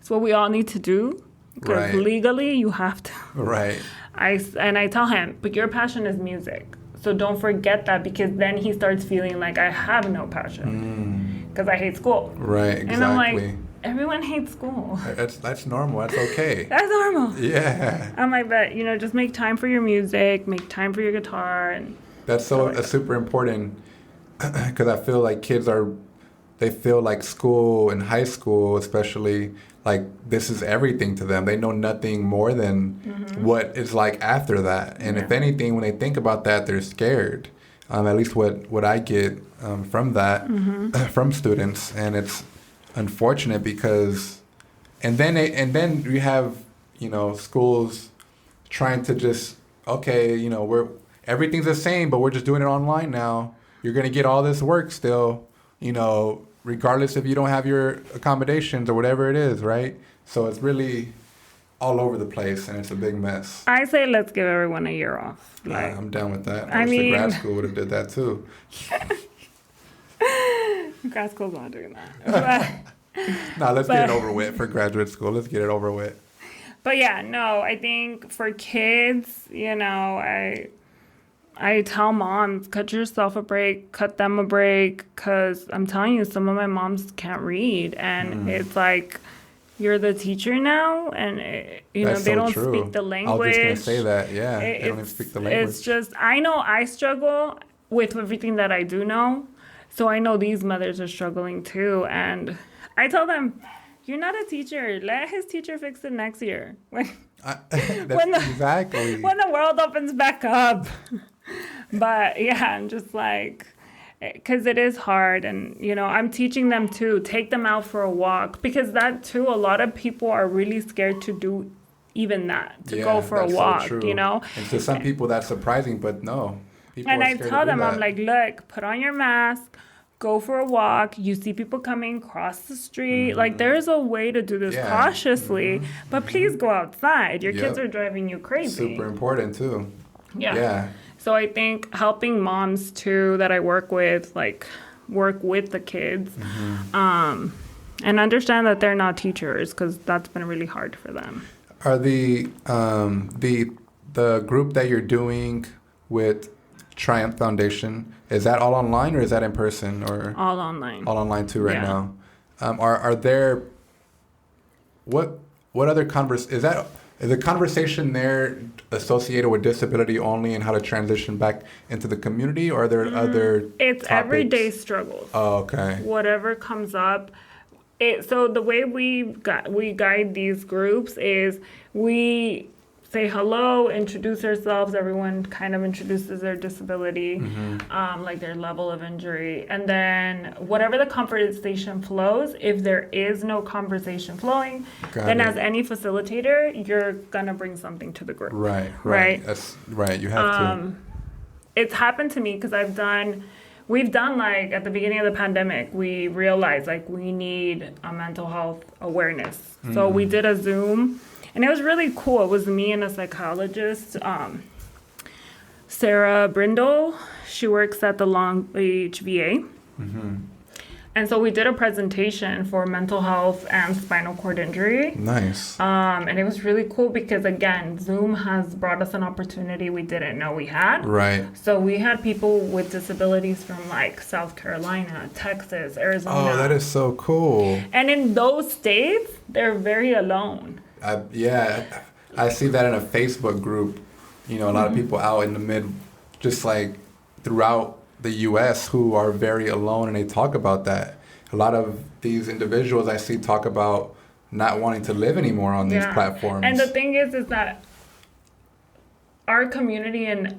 It's what we all need to do because legally you have to. Right. I tell him, but your passion is music. So don't forget that because then he starts feeling like I have no passion because I hate school. Right, exactly. And I'm like, everyone hates school. That's normal. That's okay. That's normal. Yeah. I'm like, but, you know, just make time for your music, make time for your guitar. And that's super important because I feel like kids they feel like school and high school especially, like this is everything to them. They know nothing more than what it's like after that. And if anything, when they think about that, they're scared. At least what I get from that, from students. And it's unfortunate because, and then you have, schools trying to just, okay, everything's the same, but we're just doing it online now. You're going to get all this work still, regardless if you don't have your accommodations or whatever it is, right? So it's really all over the place, and it's a big mess. I say let's give everyone a year off. I'm down with that. I wish the grad school would have did that too. Grad school's not doing that. Let's get it over with for graduate school. Let's get it over with. But yeah, no, I think for kids, I tell moms, cut yourself a break, cut them a break, because I'm telling you, some of my moms can't read, and it's like, you're the teacher now, and they don't speak the language. I was just gonna say that. Yeah, they don't even speak the language. It's just, I know I struggle with everything that I do know, so I know these mothers are struggling too, and I tell them, you're not a teacher. Let his teacher fix it next year exactly when the world opens back up. But yeah, I'm just like, because it is hard, and I'm teaching them to take them out for a walk, because that too, a lot of people are really scared to do even that, to go for a walk. So true. And to some people that's surprising, but no, people and are I scared tell to do them, that. I'm like, look, put on your mask, go for a walk. You see people coming across the street. Like, there's a way to do this cautiously, but please go outside. Your kids are driving you crazy. Super important too. Yeah. So I think helping moms too that I work with, work with the kids, and understand that they're not teachers, because that's been really hard for them. Are the group that you're doing with Triumph Foundation, is that all online or is that in person, or all online? All online too right now. Are there what other is the conversation there associated with disability only and how to transition back into the community, or are there other It's topics? everyday struggles. Oh, okay. Whatever comes up. So the way we guide these groups is we say hello, introduce ourselves. Everyone kind of introduces their disability, like their level of injury. And then whatever the conversation flows, if there is no conversation flowing, then as any facilitator, you're going to bring something to the group. Right. That's right. You have to. It's happened to me because we've done at the beginning of the pandemic, we realized we need a mental health awareness. So we did a Zoom. And it was really cool. It was me and a psychologist, Sarah Brindle. She works at the Long Beach VA. And so we did a presentation for mental health and spinal cord injury. Nice. And it was really cool because, again, Zoom has brought us an opportunity we didn't know we had. Right. So we had people with disabilities from South Carolina, Texas, Arizona. Oh, that is so cool. And in those states, they're very alone. I see that in a Facebook group. A lot of people out in the just throughout the U.S. who are very alone, and they talk about that. A lot of these individuals I see talk about not wanting to live anymore on these platforms. And the thing is that our community in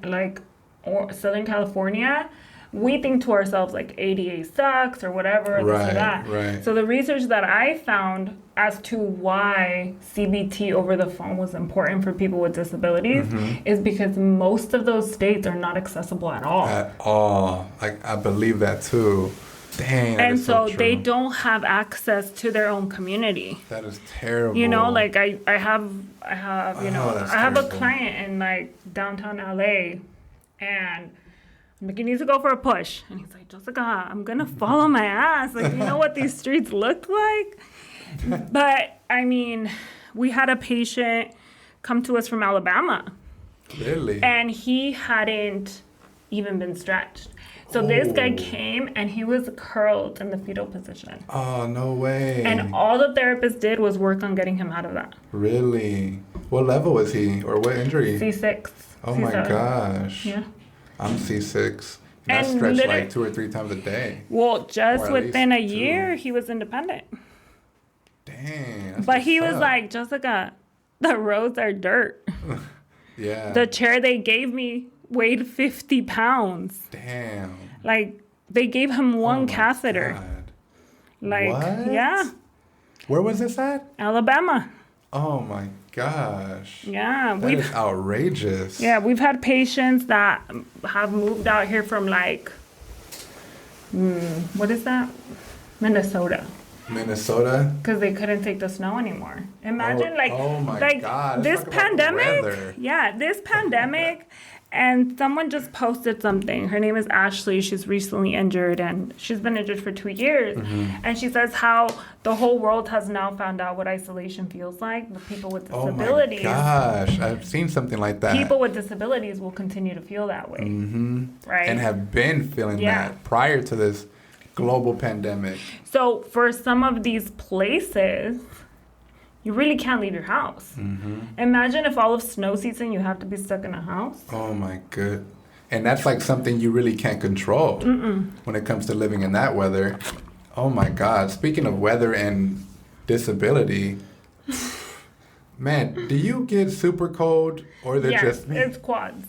Southern California, we think to ourselves ADA sucks or whatever, this or that. Right. So the research that I found as to why CBT over the phone was important for people with disabilities is because most of those states are not accessible at all. At all. I believe that too. Dang. That and is so they don't have access to their own community. That is terrible. I have a client in downtown LA, and I'm like, you need to go for a push. And he's like, Jessica, I'm going to fall on my ass. Do you know what these streets look like? But, we had a patient come to us from Alabama. Really? And he hadn't even been stretched. So this guy came, and he was curled in the fetal position. Oh, no way. And all the therapist did was work on getting him out of that. Really? What level was he? Or what injury? C6. Oh, C7. my gosh. Yeah. I'm C6. And I stretch 2 or 3 times a day. Well, just within a year, he was independent. Dang. But he was like, Jessica, the roads are dirt. Yeah. The chair they gave me weighed 50 pounds. Damn. Like, they gave him one Oh my catheter. God. Like, What? yeah. Where was this at? Alabama. Oh my gosh. Yeah. That is outrageous. Yeah, we've had patients that have moved out here from like, what is that? Minnesota. Minnesota? Because they couldn't take the snow anymore. Imagine oh my like God. this Let's talk about the pandemic. weather. Yeah, this pandemic. And someone just posted something. Her name is Ashley. She's recently injured, and she's been injured for 2 years. Mm-hmm. And she says how the whole world has now found out what isolation feels like with people with disabilities. Oh my gosh. I've seen something like that. People with disabilities will continue to feel that way. Mm-hmm. Right? And have been feeling that prior to this global pandemic. So for some of these places, you really can't leave your house. Mm-hmm. Imagine if all of snow season you have to be stuck in a house. Oh my good. And that's like something you really can't control when it comes to living in that weather. Oh my God. Speaking of weather and disability, man, do you get super cold or is it just me? It's quads.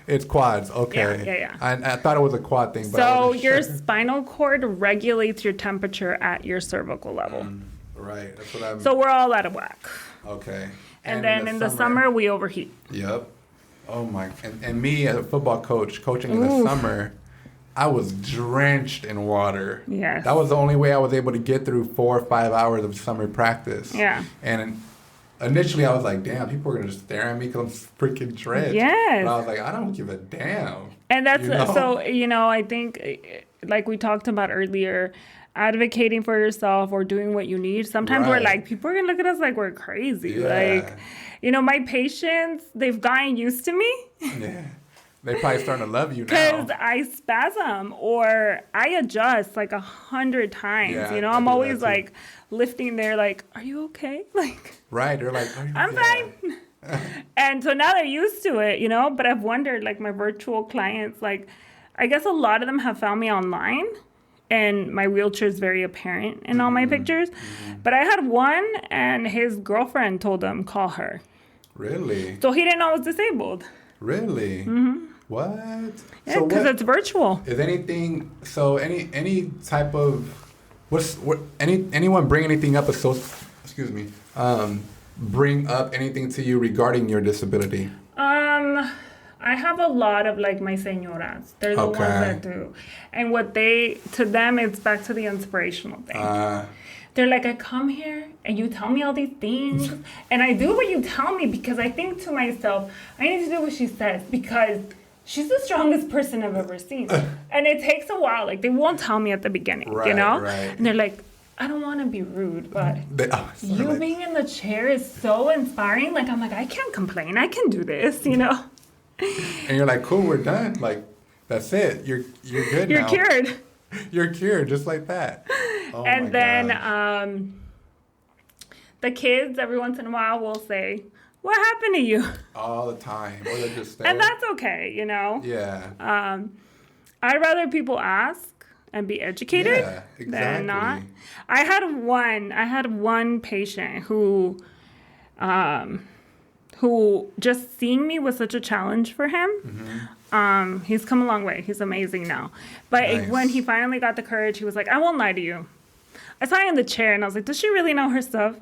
It's quads. Okay. Yeah. I thought it was a quad thing, but I So wasn't your sure. spinal cord regulates your temperature at your cervical level. Right. That's what I'm. So we're all out of whack. Okay. And then in the summer, we overheat. Yep. Oh my. And me as a football coach, coaching in the summer, I was drenched in water. Yes. That was the only way I was able to get through 4 or 5 hours of summer practice. Yeah. And initially I was like, damn, people are going to just stare at me because I'm freaking drenched. Yes. But I was like, I don't give a damn. And that's You know? so, I think, like we talked about earlier, advocating for yourself or doing what you need. Sometimes we're Right. like, people are going to look at us like we're crazy. Yeah. Like, my patients, they've gotten used to me Yeah. They probably starting to love you now. because I spasm or I adjust like 100 times. Yeah, I I'm do always that too. like lifting there, like, are you okay? Like, Right. They're like, I'm fine. And so now they're used to it, but I've wondered, like, my virtual clients, like, I guess a lot of them have found me online and my wheelchair is very apparent in all my pictures. But I had one and his girlfriend told him, call her. Really? So he didn't know I was disabled. Really? What? Yeah, because it's virtual. Is anything any type of anyone bring anything up excuse me bring up anything to you regarding your disability? I have a lot of like my señoras. They're the ones that do. And to them it's back to the inspirational thing. They're like, I come here and you tell me all these things and I do what you tell me because I think to myself, I need to do what she says because she's the strongest person I've ever seen. And it takes a while. Like, they won't tell me at the beginning, Right. And they're like, I don't want to be rude, but being in the chair is so inspiring. Like, I'm like, I can't complain. I can do this, And you're like, cool, we're done. Like, that's it. You're good You're now. cured. You're cured, just like that. Oh And my then gosh. the kids, every once in a while, will say, what happened to you? All the time. Or they just stare. And that's okay, Yeah. I'd rather people ask and be educated Yeah, exactly. than not. I had one patient who just seeing me was such a challenge for him. He's come a long way. He's amazing now. But Nice. when he finally got the courage, he was like, I won't lie to you. I saw her in the chair and I was like, does she really know her stuff?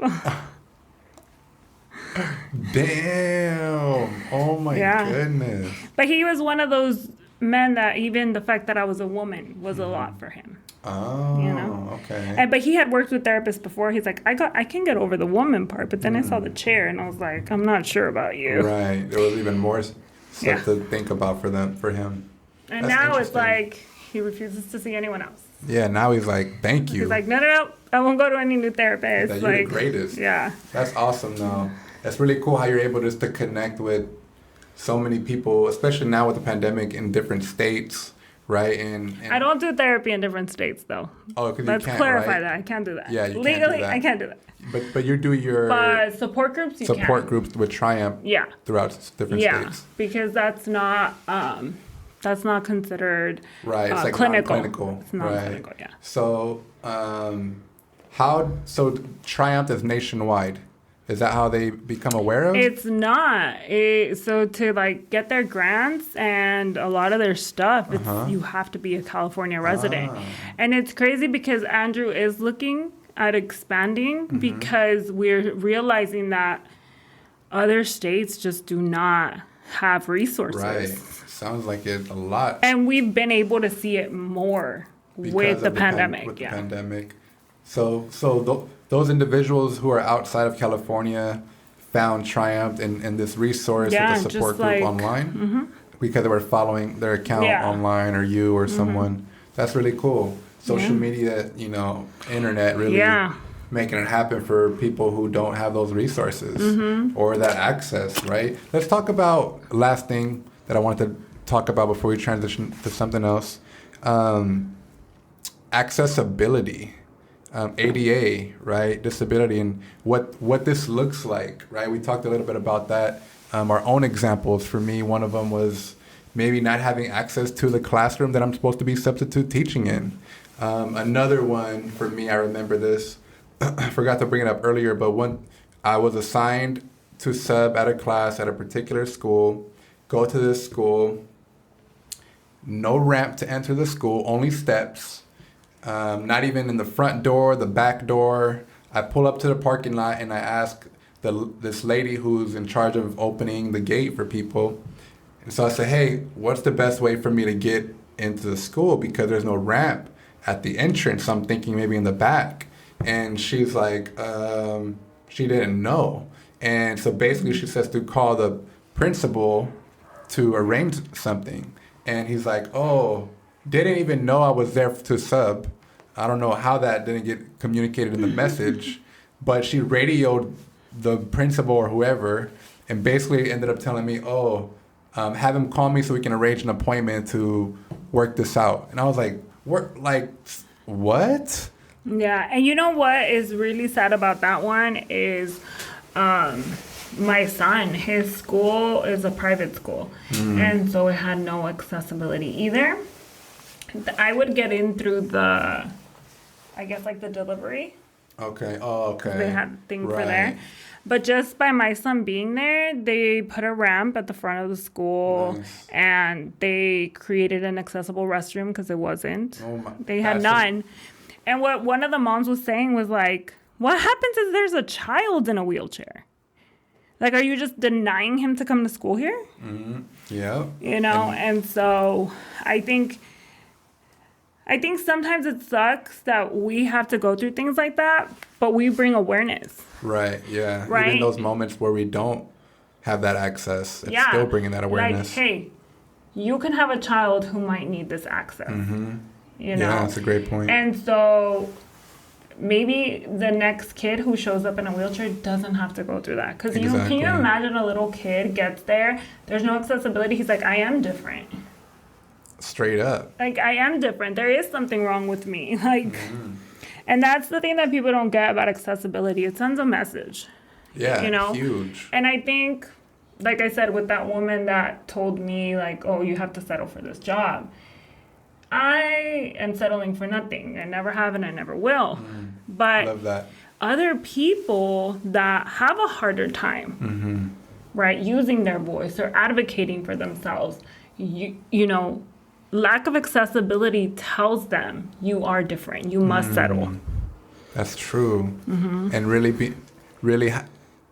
Damn. Oh my goodness. But he was one of those men that even the fact that I was a woman was a lot for him. Oh, okay. But he had worked with therapists before. He's like, I can get over the woman part, but then I saw the chair and I was like, I'm not sure about you. Right. There was even more stuff to think about for him. And That's now it's interesting. like he refuses to see anyone else. Yeah, now he's like, thank you. He's like, no, I won't go to any new therapist. That you're the greatest. Yeah. That's awesome, though. That's really cool how you're able just to connect with so many people, especially now with the pandemic in different states, right? And I don't do therapy in different states, though. Oh, because you Let's can't, clarify right? that. I can't do that. Yeah, you can't do Legally, that. I can't do that. But you do your But support groups, you support can. groups with Triumph throughout different states. Because that's not considered Right, it's like clinical. non-clinical. It's non-clinical, So, so Triumph is nationwide, Is that how they become aware of? It's not. So to like get their grants and a lot of their stuff, you have to be a California resident. And it's crazy because Andrew is looking at expanding because we're realizing that other states just do not have resources. Right. Sounds like it a lot. And we've been able to see it more with the pandemic. With the pandemic. So those individuals who are outside of California found triumph in this resource with the support group online because they were following their account online or you or someone. That's really cool. Social media, internet really making it happen for people who don't have those resources or that access, right? Let's talk about last thing that I wanted to talk about before we transition to something else. Accessibility. ADA, right? Disability and what this looks like, right? We talked a little bit about that. Our own examples. For me, one of them was maybe not having access to the classroom that I'm supposed to be substitute teaching in. Another one for me, I remember this. I forgot to bring it up earlier, but when I was assigned to sub at a class at a particular school, go to this school, no ramp to enter the school, only steps. Not even in the front door, the back door. I pull up to the parking lot and I ask this lady who's in charge of opening the gate for people. And so I say, hey, what's the best way for me to get into the school? Because there's no ramp at the entrance. So I'm thinking maybe in the back. And she's like, she didn't know. And so basically she says to call the principal to arrange something. And he's like, oh, didn't even know I was there to sub. I don't know how that didn't get communicated in the message, but she radioed the principal or whoever and basically ended up telling me, have him call me so we can arrange an appointment to work this out. And I was like, what? Yeah, and you know what is really sad about that one is my son, his school is a private school, and so it had no accessibility either. I would get in through the delivery. Okay. Oh, okay. They had things for there. But just by my son being there, they put a ramp at the front of the school and they created an accessible restroom because it wasn't. They had none. And what one of the moms was saying was like, what happens if there's a child in a wheelchair? Like, are you just denying him to come to school here? Yeah. And so I think sometimes it sucks that we have to go through things like that, but we bring awareness. Right, yeah. Right? Even those moments where we don't have that access, it's still bringing that awareness. Like, hey, you can have a child who might need this access. Yeah, that's a great point. And so maybe the next kid who shows up in a wheelchair doesn't have to go through that. Because can you imagine a little kid gets there, there's no accessibility, he's like, I am different. Straight up. Like, I am different. There is something wrong with me. Like, and that's the thing that people don't get about accessibility. It sends a message. Yeah, huge. And I think, like I said, with that woman that told me, like, oh, you have to settle for this job. I am settling for nothing. I never have and I never will. But love that. Other people that have a harder time, right, using their voice or advocating for themselves, lack of accessibility tells them you are different. You must settle. That's true. And really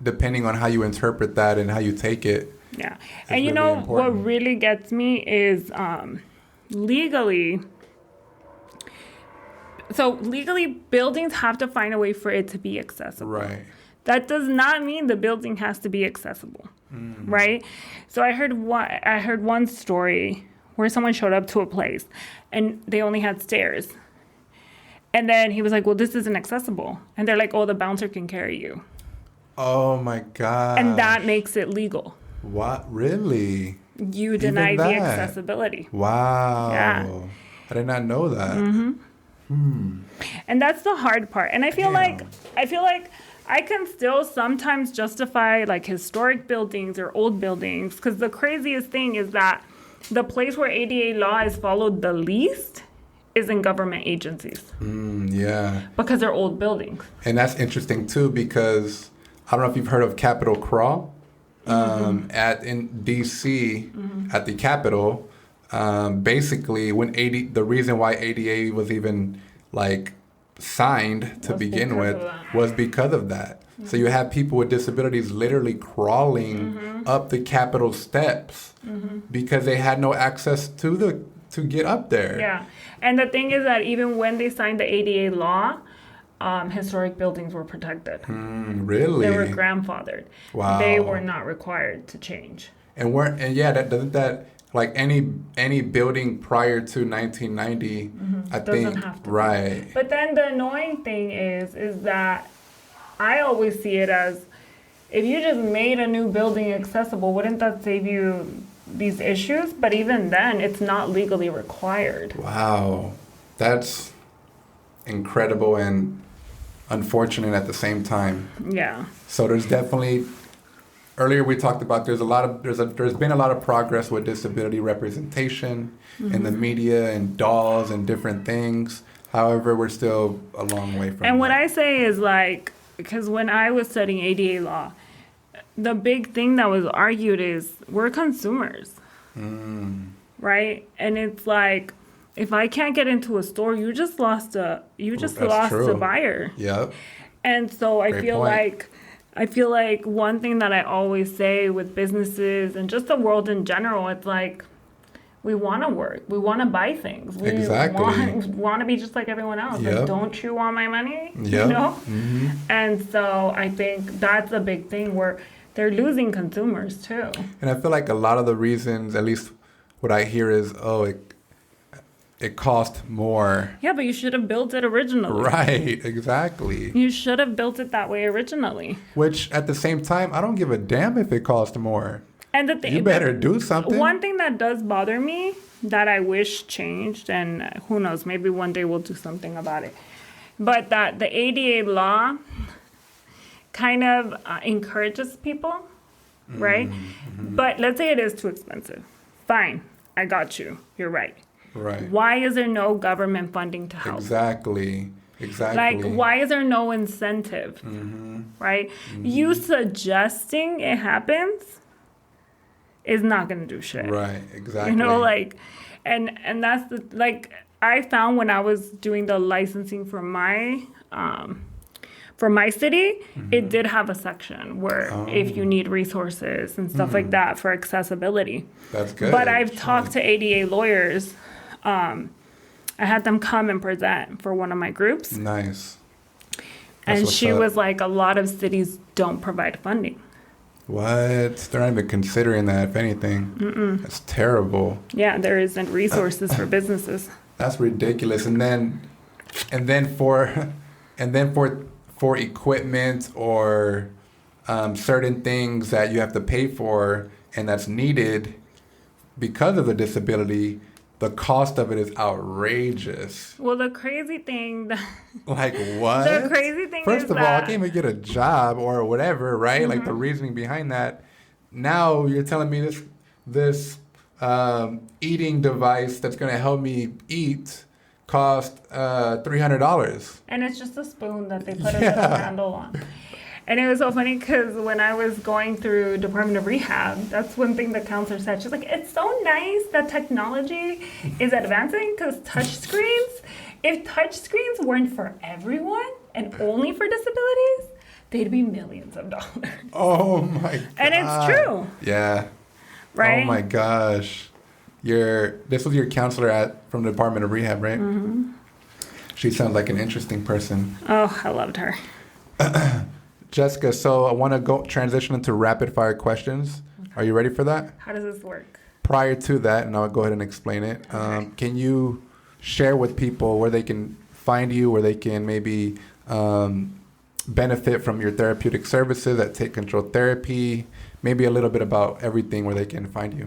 depending on how you interpret that and how you take it. Yeah. And really what really gets me is legally, buildings have to find a way for it to be accessible. Right. That does not mean the building has to be accessible, right? So I heard one story where someone showed up to a place and they only had stairs. And then he was like, well, this isn't accessible. And they're like, oh, the bouncer can carry you. Oh, my God. And that makes it legal. What? Really? You deny the accessibility. Wow. Yeah. I did not know that. And that's the hard part. And I feel like I can still sometimes justify like historic buildings or old buildings, because the craziest thing is that the place where ADA law is followed the least is in government agencies. Yeah. Because they're old buildings. And that's interesting too, because I don't know if you've heard of Capitol Crawl. In DC, at the Capitol, basically the reason why ADA was even like signed to begin with was because of that. So you have people with disabilities literally crawling up the Capitol steps because they had no access to get up there. Yeah, and the thing is that even when they signed the ADA law, historic buildings were protected. Really? They were grandfathered. Wow. They were not required to change. Doesn't that like any building prior to 1990, I Doesn't think, have to. right. But then the annoying thing is that I always see it as, if you just made a new building accessible, wouldn't that save you these issues? But even then, it's not legally required. Wow. That's incredible and unfortunate at the same time. Yeah. So there's definitely, earlier we talked about there's been a lot of progress with disability representation in the media and dolls and different things. However, we're still a long way from And that. what I say is like, because when I was studying ADA law, the big thing that was argued is we're consumers, right? And it's like, if I can't get into a store, you just lost a buyer. Yep. And so I Great feel point. like one thing that I always say with businesses and just the world in general, it's like, we want to work. We want to buy things. We want to be just like everyone else. Yep. Like, don't you want my money? Yep. You know? And so I think that's a big thing where they're losing consumers too. And I feel like a lot of the reasons, at least what I hear is, it cost more. Yeah, but you should have built it originally. Right, exactly. You should have built it that way originally. Which, at the same time, I don't give a damn if it costs more. And the thing, You better do something. One thing that does bother me that I wish changed, and who knows, maybe one day we'll do something about it, but that the ADA law kind of encourages people, right? But let's say it is too expensive. Fine, I got you. You're right. Right. Why is there no government funding to help? Exactly. Like, why is there no incentive, right? You suggesting it happens is not going to do shit. Right, exactly. You know, like, and that's the, like, I found when I was doing the licensing for my city, it did have a section where if you need resources and stuff like that for accessibility. That's good. But I've talked to ADA lawyers. I had them come and present for one of my groups. Nice. And she was like, a lot of cities don't provide funding. What? They're not even considering that, if anything. That's terrible. Yeah, there isn't resources for businesses. That's ridiculous. And then for equipment or certain things that you have to pay for and that's needed because of the disability, the cost of it is outrageous. Well, the crazy thing Like what? The crazy thing First is of all, I that- can't even get a job or whatever, right? Like the reasoning behind that. Now you're telling me this eating device that's going to help me eat cost $300. And it's just a spoon that they put a little handle on. And it was so funny because when I was going through Department of Rehab, that's one thing the counselor said. She's like, it's so nice that technology is advancing because if touchscreens weren't for everyone and only for disabilities, they'd be millions of dollars. Oh my God. And it's true. Yeah. Right? Oh my gosh. This was your counselor from the Department of Rehab, right? Mm-hmm. She sounds like an interesting person. Oh, I loved her. Jessica, so I want to transition into rapid fire questions. Are you ready for that? How does this work? Prior to that, and I'll go ahead and explain it. Okay. Can you share with people where they can find you, where they can maybe benefit from your therapeutic services at Take Control Therapy? Maybe a little bit about everything where they can find you.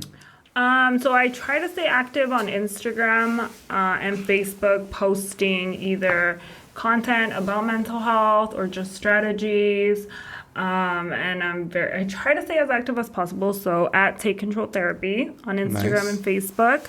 So I try to stay active on Instagram and Facebook, posting either content about mental health or just strategies. And I try to stay as active as possible. So at Take Control Therapy on Instagram Nice. and Facebook.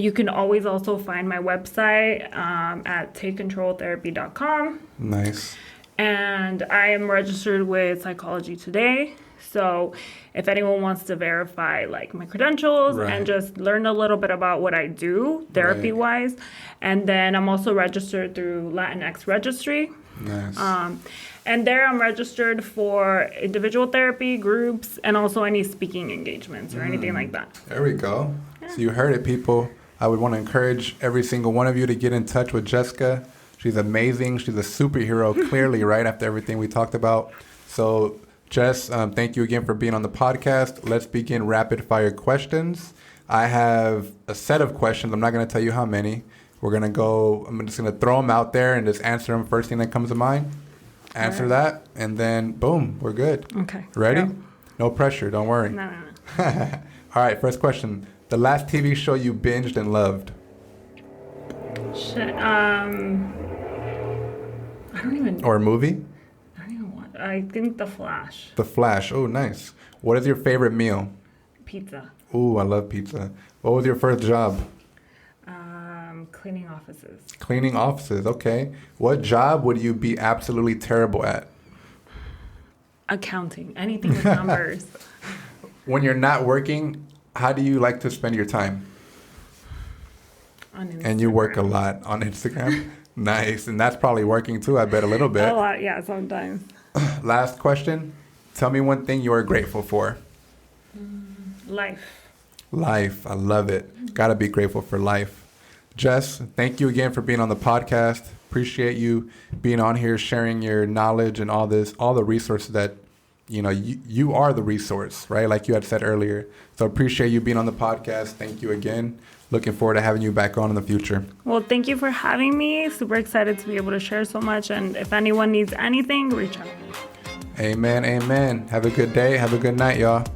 You can always also find my website at takecontroltherapy.com. Nice. And I am registered with Psychology Today. So if anyone wants to verify like my credentials and just learn a little bit about what I do therapy wise. And then I'm also registered through Latinx Registry. Nice. And there I'm registered for individual therapy groups and also any speaking engagements or anything like that. There we go. Yeah. So you heard it, people. I would want to encourage every single one of you to get in touch with Jessica. She's amazing. She's a superhero, clearly, right, after everything we talked about. So, Jess, thank you again for being on the podcast. Let's begin rapid fire questions. I have a set of questions. I'm not going to tell you how many. I'm just going to throw them out there and just answer them first thing that comes to mind. Answer that, and then, boom, we're good. Okay. Ready? Yep. No pressure. Don't worry. No. All right, first question. The last TV show you binged and loved? Shit. I don't even... Or a movie? I don't even want... I think The Flash. The Flash. Oh, nice. What is your favorite meal? Pizza. Ooh, I love pizza. What was your first job? Cleaning offices. Cleaning offices, okay. What job would you be absolutely terrible at? Accounting. Anything with numbers. When you're not working, how do you like to spend your time? On Instagram. And you work a lot on Instagram? Nice. And that's probably working too, I bet a little bit. A lot, yeah, sometimes. Last question. Tell me one thing you are grateful for. Life. Life. I love it. Got to be grateful for life. Jess, thank you again for being on the podcast. Appreciate you being on here, sharing your knowledge and all the resources that, you are the resource, right? Like you had said earlier. So appreciate you being on the podcast. Thank you again. Looking forward to having you back on in the future. Well, thank you for having me. Super excited to be able to share so much. And if anyone needs anything, reach out. Amen. Amen. Have a good day. Have a good night, y'all.